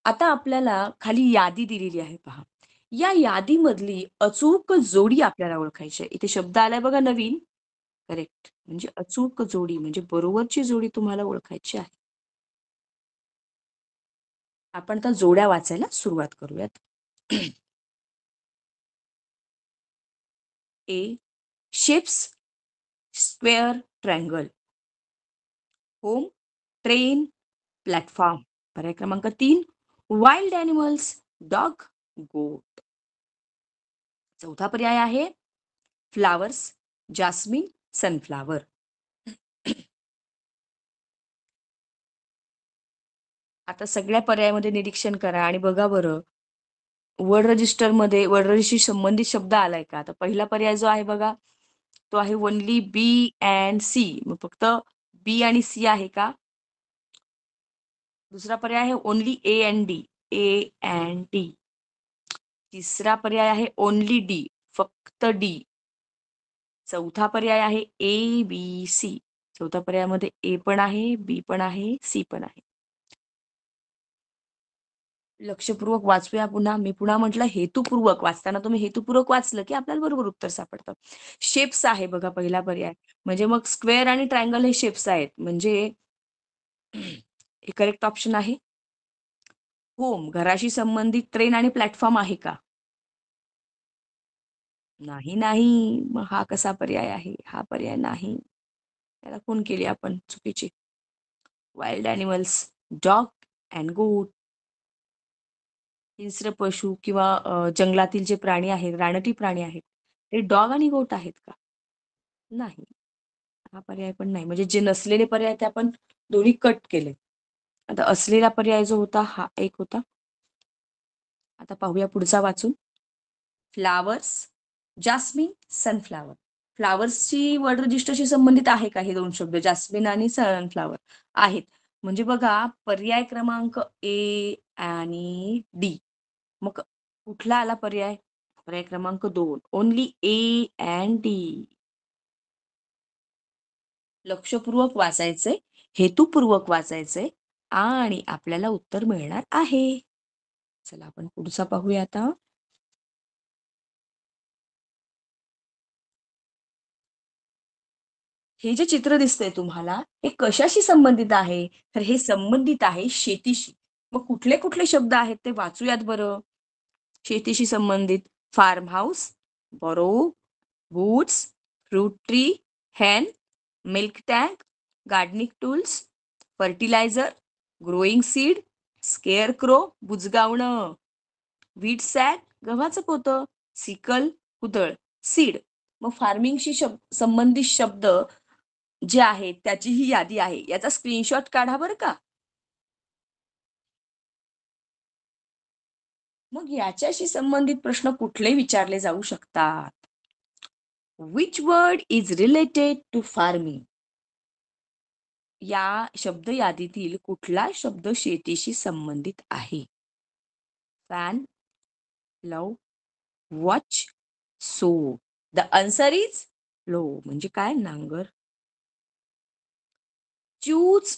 आता आपल्याला खाली यादी दिलेली आहे पहा. या यादीमधली अचूक जोडी आपल्याला ओळखायची आहे. इथे शब्द आलाय बघा नवीन, करेक्ट. म्हणजे अचूक जोडी म्हणजे बरोबरची जोडी तुम्हाला ओळखायची आहे. आपण आता जोड्या वाचायला सुरुवात करूयात. A, ships, square, triangle. Home, train, platform. पर्याय क्रमांक 3, वाईल्ड ॲनिमल्स, डॉग, गोट. चौथा पर्याय आहे फ्लावर्स, जास्मिन, सनफ्लावर. आता सगळ्या पर्यायामध्ये निरीक्षण करा आणि बघा बरं, वर्ड रजिस्टरशी संबंधित शब्द आलाय का? आता पहिला पर्याय जो आहे बघा, तो आहे ओन्ली बी अँड सी. मग फक्त बी आणि सी आहे का? दुसरा पर्याय आहे only A and D. A and D. तिसरा पर्याय आहे ओनली डी, फक्त डी. चौथा पर्याय आहे ए बी सी. चौथ्या पर्यायामध्ये ए पण आहे, बी पण आहे, सी पण आहे. लक्षपूर्वक वाचूया पुन्हा. मी पुन्हा म्हटलं हेतुपूर्वक वाचताना तुम्ही हेतुपूर्वक वाचलं की आपल्याला बरोबर उत्तर सापडतं. शेप्स आहे बघा पहिला पर्याय. म्हणजे मग स्क्वेअर आणि ट्रायंगल हे शेप्स आहेत. म्हणजे हे करेक्ट ऑप्शन आहे. होम, घराशी संबंधित ट्रेन आणि प्लॅटफॉर्म आहे का? नाही नाही. मग हा कसा पर्याय आहे? हा पर्याय नाही. त्याला खूण केली आपण चुकीची. वाईल्ड ॲनिमल्स, डॉग अँड गोट. हिंस्र पशु किंवा जंगलातील जे प्राणी आहेत, रानटी प्राणी आहेत, ते डॉग आणि गोट आहेत का? नाही. हा पर्याय पण नाही. म्हणजे जे नसलेले पर्याय ते आपण दोन्ही कट केले. आता असलेला पर्याय जो होता हा एक होता. आता पाहूया पुढचा वाचून. Flowers, jasmine, sunflower. फ्लावर्सची वर्ड रजिस्टरशी संबंधित आहे का हे दोन शब्द? जास्मिन आणि सनफ्लावर आहेत. म्हणजे बघा पर्याय क्रमांक ए आणि डी. मग कुठला आला पर्याय? पर्याय क्रमांक 2. Only A and D. लक्षपूर्वक वाचायचंय, हेतुपूर्वक वाचायचंय आणि आपल्याला उत्तर मिळणार आहे. चला आपण पुढचा पाहूया आता. हे जे चित्र दिसतंय तुम्हाला, हे कशाशी संबंधित आहे? तर हे संबंधित आहे शेतीशी. मग कुठले कुठले शब्द आहेत ते वाचूयात बरं. शेतीशी संबंधित farm house, barrow, woods, fruit tree, hen, milk tank, gardening tools, fertiliser, growing seed, scare crow, बुजगावणं, व्हीट सॅक, गव्हाचं पोतं, सिकल, कुदळ, सीड. मग फार्मिंगशी संबंधित शब्द जे आहेत त्याची ही यादी आहे. याचा स्क्रीनशॉट काढा बरं का. मग याच्याशी संबंधित प्रश्न कुठले विचारले जाऊ शकतात? Which word is related to farming? या शब्द यादीतील कुठला शब्द शेतीशी संबंधित आहे? Fan, plough, watch, sow. The answer is plough. म्हणजे काय? नांगर. Choose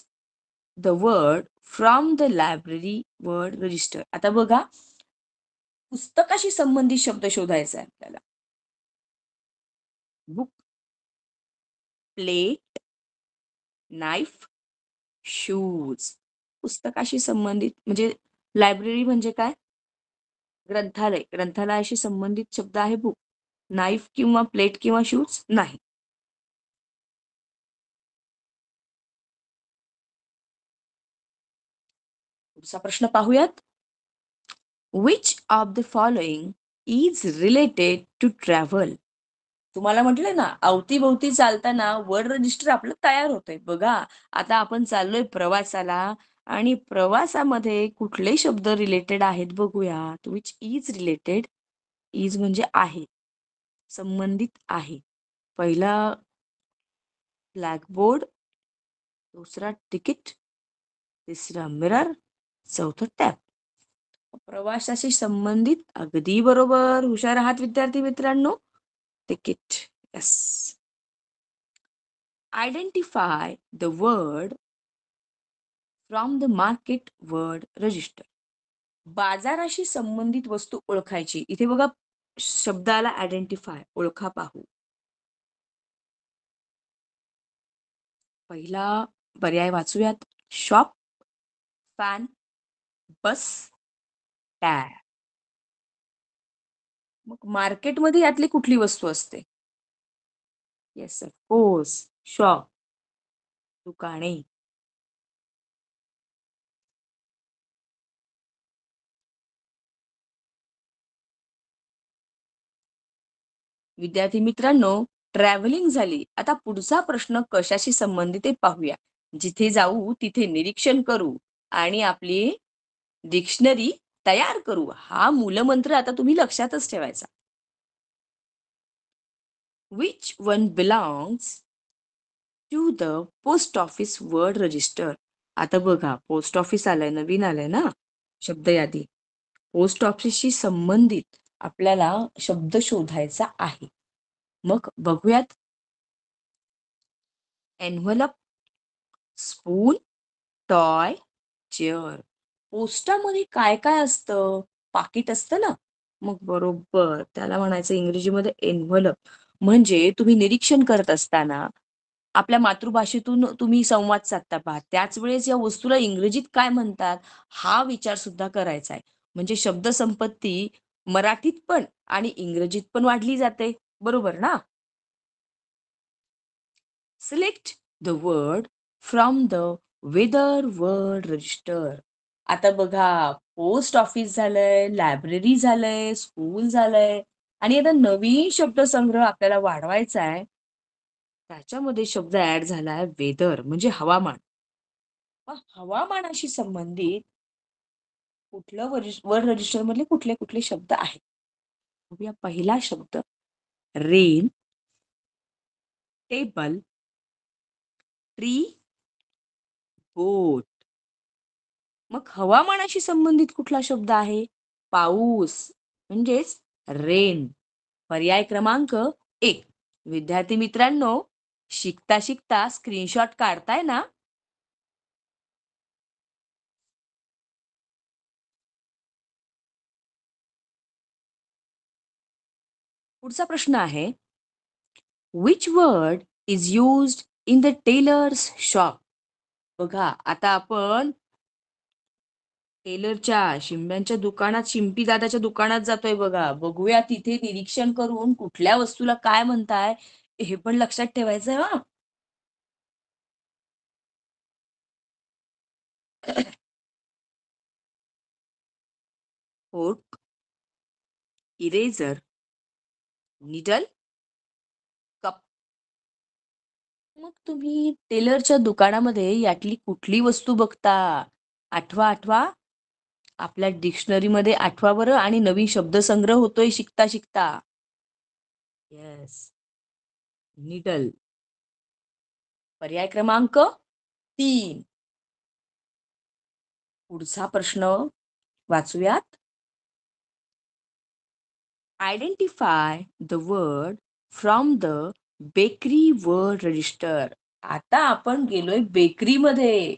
the word from the library word register. आता बघा पुस्तकाशी संबंधित शब्द शोधायचा आहे आपल्याला. Book, plate, knife, shoes. पुस्तकाशी संबंधित म्हणजे लायब्ररी म्हणजे काय? ग्रंथालय. ग्रंथालयाशी संबंधित शब्द आहे बुक. नाईफ किंवा प्लेट किंवा शूज नाही. पुढचा प्रश्न पाहूयात. Which of the following is related to travel? तुम्हाला म्हटलं ना अवतीभोवती चालताना वर्ड रजिस्टर आपलं तयार होतंय. बघा आता आपण चाललोय प्रवासाला आणि प्रवासामध्ये कुठले शब्द रिलेटेड आहेत बघूयात. Which is related. इज म्हणजे आहे, संबंधित आहे. पहिला ब्लॅकबोर्ड, दुसरा तिकीट, तिसरा मिरर, चौथं टॅप. प्रवासाशी संबंधित अगदी बरोबर. हुशार आहात विद्यार्थी मित्रांनो. Ticket. Yes. Identify the word from the market word register. बाजाराशी संबंधित वस्तू ओळखायची. इथे बघा शब्दाला आयडेंटिफाय, ओळखा पाहू. पहिला पर्याय वाचूयात. शॉप, फॅन, बस, टॅब. मग मार्केटमध्ये यातली कुठली वस्तू असते? येस ऑफकोर्स शॉप, दुकाने. विद्यार्थी मित्रांनो ट्रॅव्हलिंग झाली. आता पुढचा प्रश्न कशाशी संबंधित आहे पाहूया. जिथे जाऊ तिथे निरीक्षण करू आणि आपली डिक्शनरी तयार करू. हा मूलमंत्र आता तुम्ही लक्षातच ठेवायचा. Which one belongs to the post office word register? आता बघा, पोस्ट ऑफिस आलंय, नवीन आलंय ना शब्द यादी. पोस्ट ऑफिसशी संबंधित आपल्याला शब्द शोधायचा आहे. मग बघूयात. Envelope, spoon, toy, chair. पोस्टामध्ये काय काय असतं? पाकिट असतं ना. मग बरोबर त्याला म्हणायचं इंग्रजीमध्ये एन्व्हलप. म्हणजे तुम्ही निरीक्षण करत असताना आपल्या मातृभाषेतून तुम्ही संवाद साधता पहा, त्याच वेळेस या वस्तूला इंग्रजीत काय म्हणतात हा विचार सुद्धा करायचा आहे. म्हणजे शब्दसंपत्ती मराठीत पण आणि इंग्रजीत पण वाढली जाते. बरोबर ना? Select the word from the weather word register. आता बघा, पोस्ट ऑफिस झालंय, लायब्ररी झालंय, स्कूल झालंय आणि आता नवीन शब्दसंग्रह आपल्याला वाढवायचा आहे. त्याच्यामध्ये शब्द ऍड झालाय वेदर म्हणजे हवामान. मग हवामानाशी संबंधित कुठलं वर्ड रजिस्टर मधले कुठले कुठले शब्द आहेत? बघूया. पहिला शब्द रेन, टेबल, ट्री, बोट. मग हवामानाशी संबंधित कुठला शब्द आहे? पाऊस म्हणजेच रेन. पर्याय क्रमांक 1. विद्यार्थी मित्रांनो, शिकता शिकता स्क्रीनशॉट काढताय ना? पुढचा प्रश्न आहे, which word is used in the tailor's shop? बघा, आता आपण टेलरच्या शिंप्यांच्या दुकानात, शिंपी दादाच्या दुकानात जातोय बघा. बघूया तिथे निरीक्षण करून कुठल्या वस्तूला काय म्हणताय हे पण लक्षात ठेवायचं हा. Fork, eraser, needle, cup. मग तुम्ही टेलरच्या दुकानामध्ये यातली कुठली वस्तू बघता? आठवा आठवा. आपल्या डिक्शनरीमध्ये आठवा बरं, आणि नवीन शब्दसंग्रह होतोय शिकता शिकता. Yes, needle. पर्याय क्रमांक 3. पुढचा प्रश्न वाचूयात. Identify the word from the bakery word register. आता आपण गेलोय बेकरीमध्ये.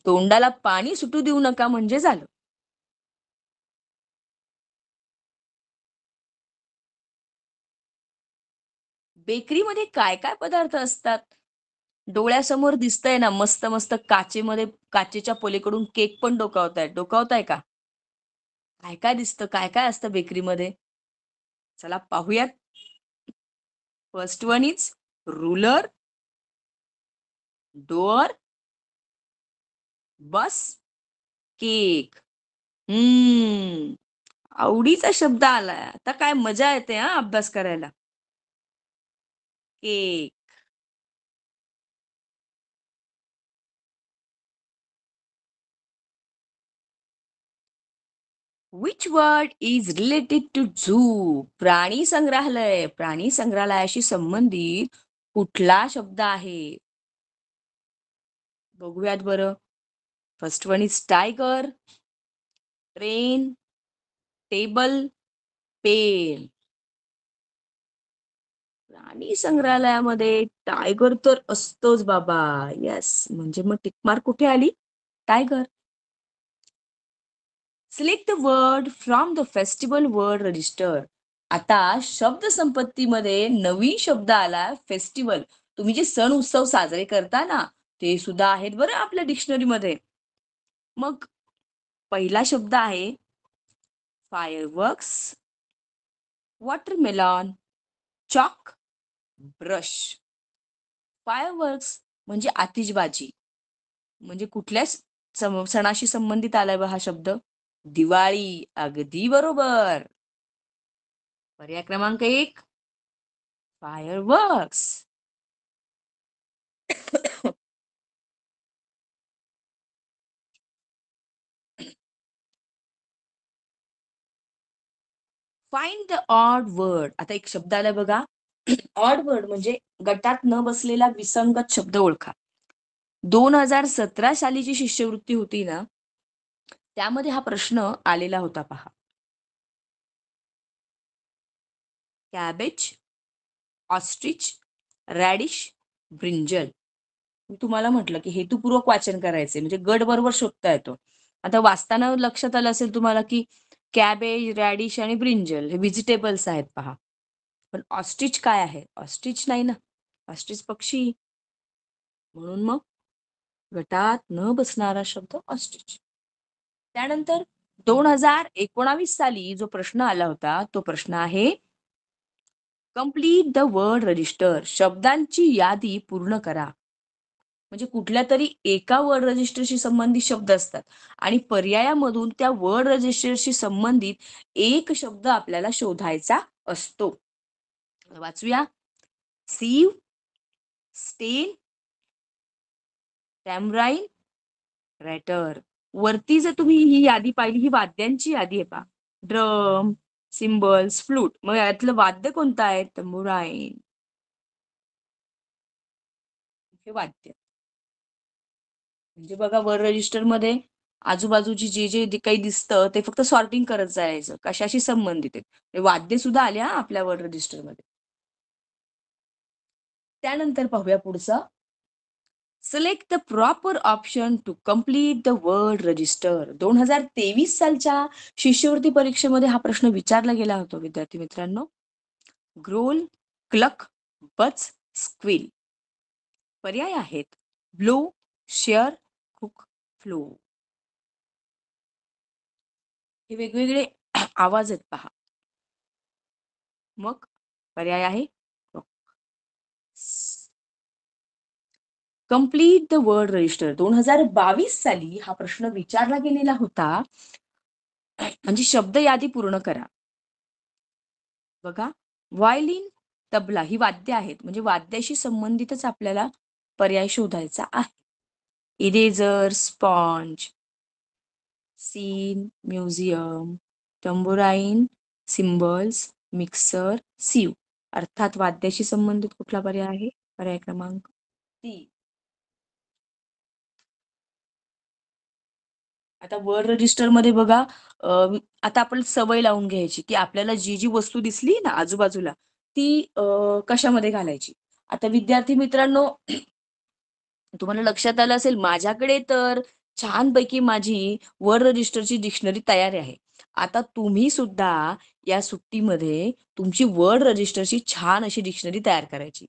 तोंडाला पाणी सुटू देऊ नका म्हणजे झालं. बेकरीमध्ये काय काय पदार्थ असतात? डोळ्यासमोर दिसतंय ना, मस्त मस्त काचेमध्ये, काचेच्या पलीकडून केक पण डोकावताय का? काय काय दिसतं, काय काय असतं बेकरीमध्ये? चला पाहूयात. First one is ruler, door, bus, cake. आवडीचा शब्द आलाय. आता काय मजा येते हा अभ्यास करायला. Cake. Which word is related to zoo? प्राणी संग्रहालय. प्राणी संग्रहालयाशी संबंधित कुठला शब्द आहे? बघूयात बरं. First one is tiger, train, table, pen. प्राणी संग्रहालयामध्ये टायगर तर असतोच बाबा. येस, म्हणजे मग टिकमार्क कुठे आली? Tiger. Select the word from the festival word register. आता शब्द संपत्तीमध्ये नवीन शब्द आला, फेस्टिवल. तुम्ही जे सण उत्सव साजरे करता ना, ते सुद्धा आहेत बरं आपल्या डिक्शनरीमध्ये. मग पहिला शब्द आहे फायरवर्क्स, वॉटरमेलॉन, चॉक, ब्रश. फायरवर्क्स म्हणजे आतिषबाजी. म्हणजे कुठल्या सणाशी संबंधित आलाय बा हा शब्द? दिवाळी. अगदी बरोबर. पर्याय क्रमांक 1, fireworks. Find the odd word. आता एक शब्द आलाय बघा. ऑड वर्ड म्हणजे गटात न बसलेला विसंगत शब्द ओळखा. 2017 साली जी शिष्यवृत्ती होती ना, त्यामध्ये हा प्रश्न आलेला होता पहा. Cabbage, ostrich, radish, brinjal. मी तुम्हाला म्हटलं की हेतुपूर्वक वाचन करायचे म्हणजे गट बरोबर शोधता येतो. आता वाचताना लक्षात आलं असेल तुम्हाला की कॅबेज, रॅडिश आणि ब्रिंजल हे व्हेजिटेबल्स आहेत पहा. पण ऑस्ट्रिच काय आहे? ऑस्ट्रिच नाही ना. ऑस्ट्रिच पक्षी. म्हणून मग गटात न बसणारा शब्द ऑस्ट्रिच. त्यानंतर 2019 साली जो प्रश्न आला होता तो प्रश्न आहे कंप्लीट द वर्ड रजिस्टर. शब्दांची यादी पूर्ण करा. म्हणजे कुठल्या तरी एका वर्ड रजिस्टरशी संबंधित शब्द असतात आणि पर्यायामधून त्या वर्ड रजिस्टरशी संबंधित एक शब्द आपल्याला शोधायचा असतो. वाचूया. सीव, स्टेन, टॅमराईन, रॅटर. वरती जर तुम्ही ही यादी पाहिली ही वाद्यांची यादी आहे पहा. Drum, symbols, flute. मग यातलं वाद्य कोणतं आहे? तंबुराईन. हे वाद्य. म्हणजे बघा वर्ड रजिस्टर मध्ये आजूबाजूची जे जे काही दिसतं ते फक्त सॉर्टिंग करत जायचं कशाशी संबंधित आहे. वाद्य सुद्धा आले हा आपल्या वर्ड रजिस्टर मध्ये. त्यानंतर पाहूया पुढचं. Select the proper option to complete the word register. 2023 सालच्या शिष्यवृत्ती परीक्षेमध्ये हा प्रश्न विचारला गेला होता विद्यार्थी मित्रांनो. ग्रोल, क्लक, बच, स्क्विल. पर्याय आहेत ब्लो, शेअर, कुक, फ्लो. हे वेगवेगळे आवाज आहेत पहा. मग पर्याय आहे कंप्लीट द वर्ड रजिस्टर. 2022 साली हा प्रश्न विचारला गेलेला होता. म्हणजे शब्द यादी पूर्ण करा. बघा व्हायलिन, तबला ही वाद्य आहेत म्हणजे वाद्याशी संबंधितच आपल्याला पर्याय शोधायचा आहे. Eraser, sponge, scene, museum, tambourine, cymbals, mixer, sieve. अर्थात वाद्याशी संबंधित कुठला पर्याय आहे? पर्याय क्रमांक 3. आता वर्ड रजिस्टर मध्ये बघा आता आपण सवय लावून घ्यायची की आपल्याला जी जी वस्तू दिसली ना आजूबाजूला ती कशामध्ये घालायची. आता विद्यार्थी मित्रांनो तुम्हाला लक्षात आलं असेल माझ्याकडे तर छानपैकी माझी वर्ड रजिस्टरची डिक्शनरी तयार आहे. आता तुम्ही सुद्धा या सुट्टीमध्ये तुमची वर्ड रजिस्टरची छान अशी डिक्शनरी तयार करायची.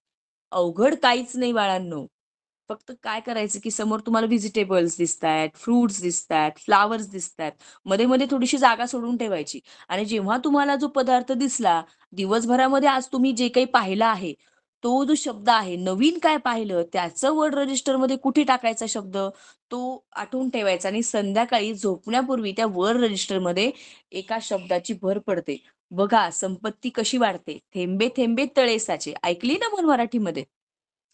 अवघड काहीच नाही बाळांनो. फक्त काय करायचं की समोर तुम्हाला व्हेजिटेबल्स दिसतायत, फ्रुट्स दिसतायत, फ्लॉवर्स दिसतायत. मध्ये-मध्ये थोडीशी जागा सोडून ठेवायची आणि जेव्हा तुम्हाला जो पदार्थ दिसला, दिवसभरामध्ये आज तुम्ही जे काही पाहिलं आहे, तो जो शब्द आहे, नवीन काय पाहिलं त्याचं वर्ड रजिस्टरमध्ये कुठे टाकायचा शब्द, तो आठवून ठेवायचा आणि संध्याकाळी झोपण्यापूर्वी त्या वर्ड रजिस्टरमध्ये एका शब्दाची भर पडते. बघा संपत्ती कशी वाढते. थेंबे थेंबे तळे साचे. ऐकली ना म्हण मराठीमध्ये?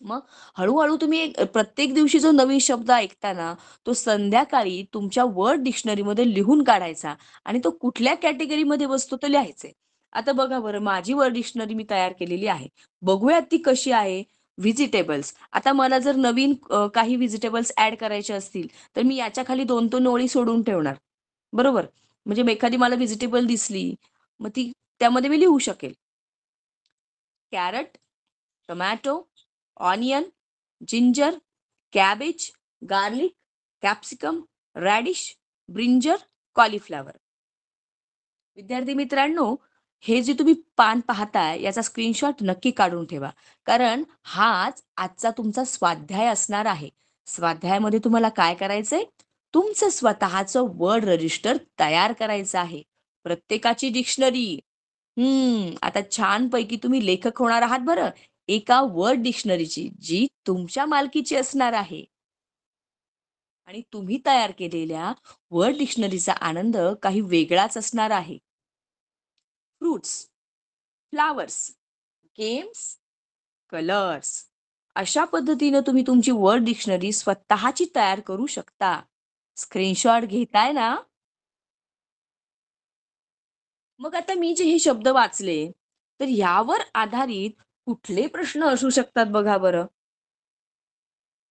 मग हळूहळू तुम्ही प्रत्येक दिवशी जो नवीन शब्द ऐकता ना, तो संध्याकाळी तुमच्या वर्ड डिक्शनरीमध्ये लिहून काढायचा आणि तो कुठल्या कॅटेगरीमध्ये बसतो ते लिहायचे. आता बघा बरं, माझी वर्ड डिक्शनरी मी तयार केलेली आहे. बघूयात ती कशी आहे. व्हेजिटेबल्स. आता मला जर नवीन काही व्हेजिटेबल्स ॲड करायचे असतील, तर मी याच्या खाली 2-2 ओळी सोडून ठेवणार. बरोबर? म्हणजे एखादी मला व्हेजिटेबल दिसली, मग ती त्यामध्ये मी लिहू शकेल. Carrot, tomato, onion, ginger, cabbage, garlic, capsicum, radish, brinjal, cauliflower. विद्यार्थी मित्रांनो, हे जे तुम्ही पान पाहताय याचा स्क्रीनशॉट नक्की काढून ठेवा. कारण हाच आजचा तुमचा स्वाध्याय असणार आहे. स्वाध्यायामध्ये तुम्हाला काय करायचंय? तुमचं स्वतःचं वर्ड रजिस्टर तयार करायचं आहे. प्रत्येकाची डिक्शनरी. आता छानपैकी तुम्ही लेखक होणार आहात बरं. एका वर्ड डिक्शनरीची जी तुमच्या मालकीची असणार आहे. आणि तुम्ही तयार केलेल्या वर्ड डिक्शनरीचा आनंद काही वेगळाच असणार आहे. Fruits, flowers, games, colours. अशा पद्धतीनं तुम्ही तुमची वर्ड डिक्शनरी स्वतःची तयार करू शकता. स्क्रीनशॉट घेताय ना? मग आता मी जे हे शब्द वाचले, तर यावर आधारित कुठले प्रश्न असू शकतात बघा बरं?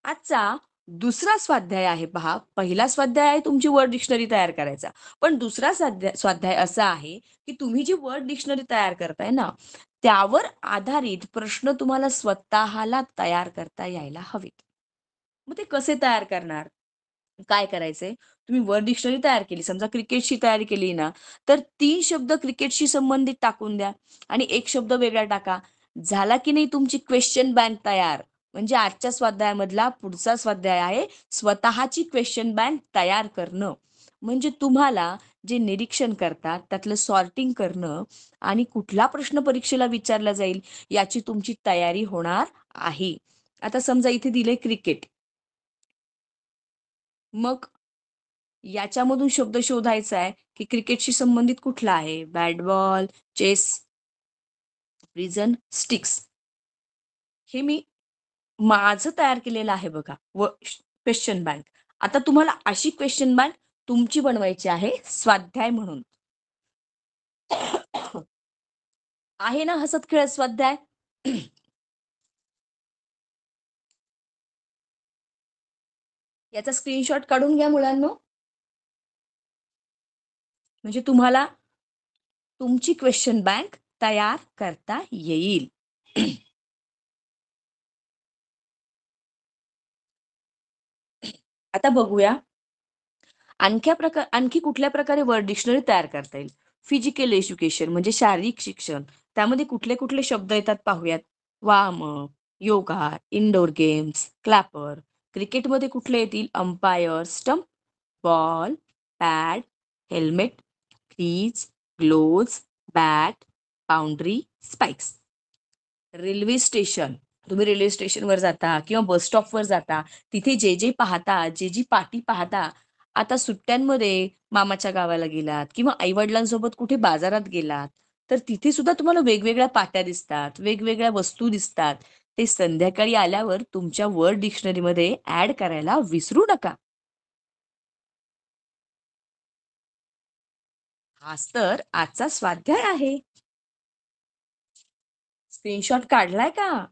आजचा दुसरा स्वाध्याय आहे पहा. पहिला स्वाध्याय आहे तुमची वर्ड डिक्शनरी तयार करायचा, पण दुसरा स्वाध्याय असा आहे की तुम्ही जी वर्ड डिक्शनरी तयार करताय ना, त्यावर आधारित प्रश्न तुम्हाला स्वतःला तयार करता यायला हवेत. मग ते कसे तयार करणार? काय करायचंय? तुम्ही वर्ड डिक्शनरी तयार केली, समजा क्रिकेटची तयारी केली ना, तर 3 शब्द क्रिकेटशी संबंधित टाकून द्या आणि 1 शब्द वेगळा टाका. झाला की नाही तुमची क्वेश्चन बँक तयार. म्हणजे आजच्या स्वाध्यायामधला पुढचा स्वाध्याय आहे स्वतःची क्वेश्चन बँक तयार करणं. म्हणजे तुम्हाला जे निरीक्षण करतात त्यातलं सॉर्टिंग करणं आणि कुठला प्रश्न परीक्षेला विचारला जाईल याची तुमची तयारी होणार आहे. आता समजा इथे दिले क्रिकेट. मग याच्यामधून शब्द शोधायचा आहे की क्रिकेटशी संबंधित कुठला आहे? Bat ball, chess, prison, sticks. हे मी माझं तयार केलेलं आहे बघा व क्वेश्चन बँक. आता तुम्हाला अशी क्वेश्चन बँक तुमची बनवायची आहे स्वाध्याय म्हणून. आहे ना हसत खेळत स्वाध्याय? याचा स्क्रीनशॉट काढून घ्या मुलांनो. म्हणजे तुम्हाला तुमची क्वेश्चन बँक तयार करता येईल. आता बघूया आणखी कुठल्या प्रकारे वर्ड डिक्शनरी तयार करता येईल. फिजिकल एज्युकेशन म्हणजे शारीरिक शिक्षण, त्यामध्ये कुठले कुठले शब्द येतात पाहूयात. Warm up, yoga, indoor games, clapper. क्रिकेटमध्ये कुठले येतील? Umpire, stump, ball, pad, helmet, crease, gloves, bat, boundary, spikes. Railway station, तुम्ही रेल्वे स्टेशनवर जाता किंवा बस स्टॉपवर जाता, तिथे जे जे पाहता, जे जी पाटी पाहता, आता सुट्ट्यांमध्ये मामाच्या गावाला गेलात किंवा आई-वडिलांसोबत कुठे बाजारात गेलात, तर तिथे सुद्धा तुम्हाला वेगवेगळ्या पाट्या दिसतात, वेगवेगळ्या वस्तू दिसतात. ते संध्याकाळी आल्यावर तुमच्या वर्ड डिक्शनरीमध्ये ॲड करायला विसरू नका. हाच तर आजचा स्वाध्याय आहे. स्क्रीनशॉट काढलाय का?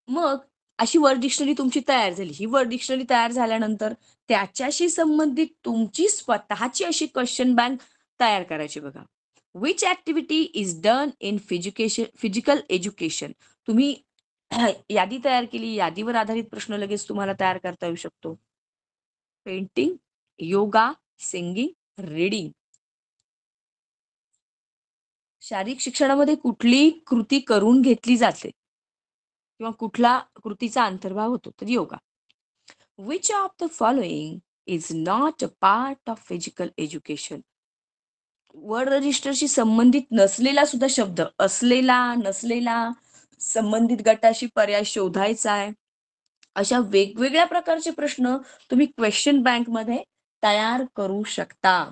मग अशी वर्ड डिक्शनरी तुमची तयार झाली. ही वर्ड डिक्शनरी तयार झाल्यानंतर त्याच्याशी संबंधित तुमची स्वतःची अशी क्वेश्चन बँक तयार करायची बघा. Which activity is done in physical education? तुम्ही यादी तयार केली, यादीवर आधारित प्रश्न लगेच तुम्हाला तयार करता येऊ शकतो. Painting, yoga, singing, reading. शारीरिक शिक्षणामध्ये कुठली कृती करून घेतली जाते किंवा कुठला कृतीचा अंतर्भाव होतो? तर yoga. Which of the following is not a part of physical education? Word रजिस्टरशी संबंधित नसलेला सुद्धा शब्द, असलेला, नसलेला, संबंधित गटाशी पर्याय शोधायचा आहे. अशा वेगवेगळ्या प्रकारचे प्रश्न तुम्ही क्वेश्चन बँकमध्ये तयार करू शकता.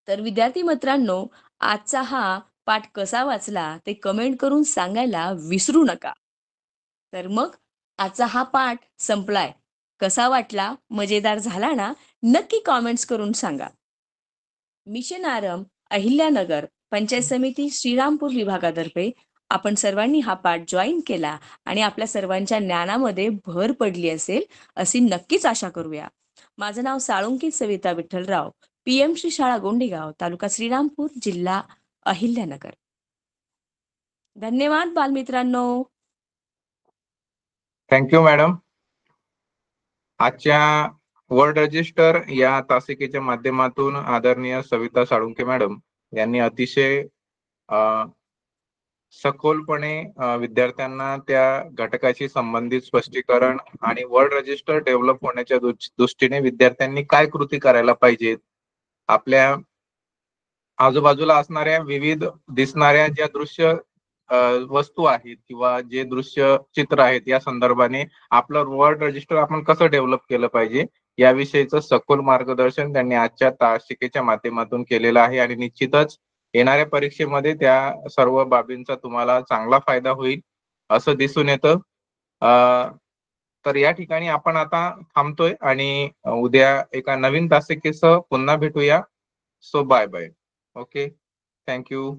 तर विद्यार्थी मित्रांनो, आजचा हा पाठ कसा वाचला ते कमेंट करून सांगायला विसरू नका. तर मग आजचा हा पाठ संपलाय. कसा वाटला? मजेदार झाला ना? नक्की कॉमेंट्स करून सांगा. मिशन आरंभ, अहिल्यानगर, पंचायत समिती, श्रीरामपूर विभागातर्फे आपण सर्वांनी हा पाठ जॉईन केला आणि आपल्या सर्वांच्या ज्ञानामध्ये भर पडली असेल अशी नक्कीच आशा करूया. माझं नाव साळुंकी सविता विठ्ठलराव, पीएमश्री शाळा गोंडेगाव, तालुका श्रीरामपूर, जिल्हा अहिल्यानगर. धन्यवाद बालमित्रांनो. Thank you madam. आजच्या वर्ड रजिस्टर या तासिकेच्या माध्यमातून आदरणीय सविता साळुंके मॅडम यांनी अतिशय सखोलपणे विद्यार्थ्यांना त्या घटकाशी संबंधित स्पष्टीकरण आणि वर्ड रजिस्टर डेव्हलप होण्याच्या दृष्टीने विद्यार्थ्यांनी काय कृती करायला पाहिजेत, आपल्या आजूबाजूला असणाऱ्या विविध दिसणाऱ्या ज्या दृश्य वस्तू आहेत किंवा जे दृश्य चित्र आहेत या संदर्भाने आपलं वर्ड रजिस्टर आपण कसं डेव्हलप केलं पाहिजे याविषयीचं सखोल मार्गदर्शन त्यांनी आजच्या तासिकेच्या माध्यमातून केलेलं आहे आणि निश्चितच येणाऱ्या परीक्षेमध्ये त्या सर्व बाबींचा तुम्हाला चांगला फायदा होईल असं दिसून येतं. तर या ठिकाणी आपण आता थांबतोय आणि उद्या एका नवीन तासिकेसह पुन्हा भेटूया. So bye bye. Okay, thank you.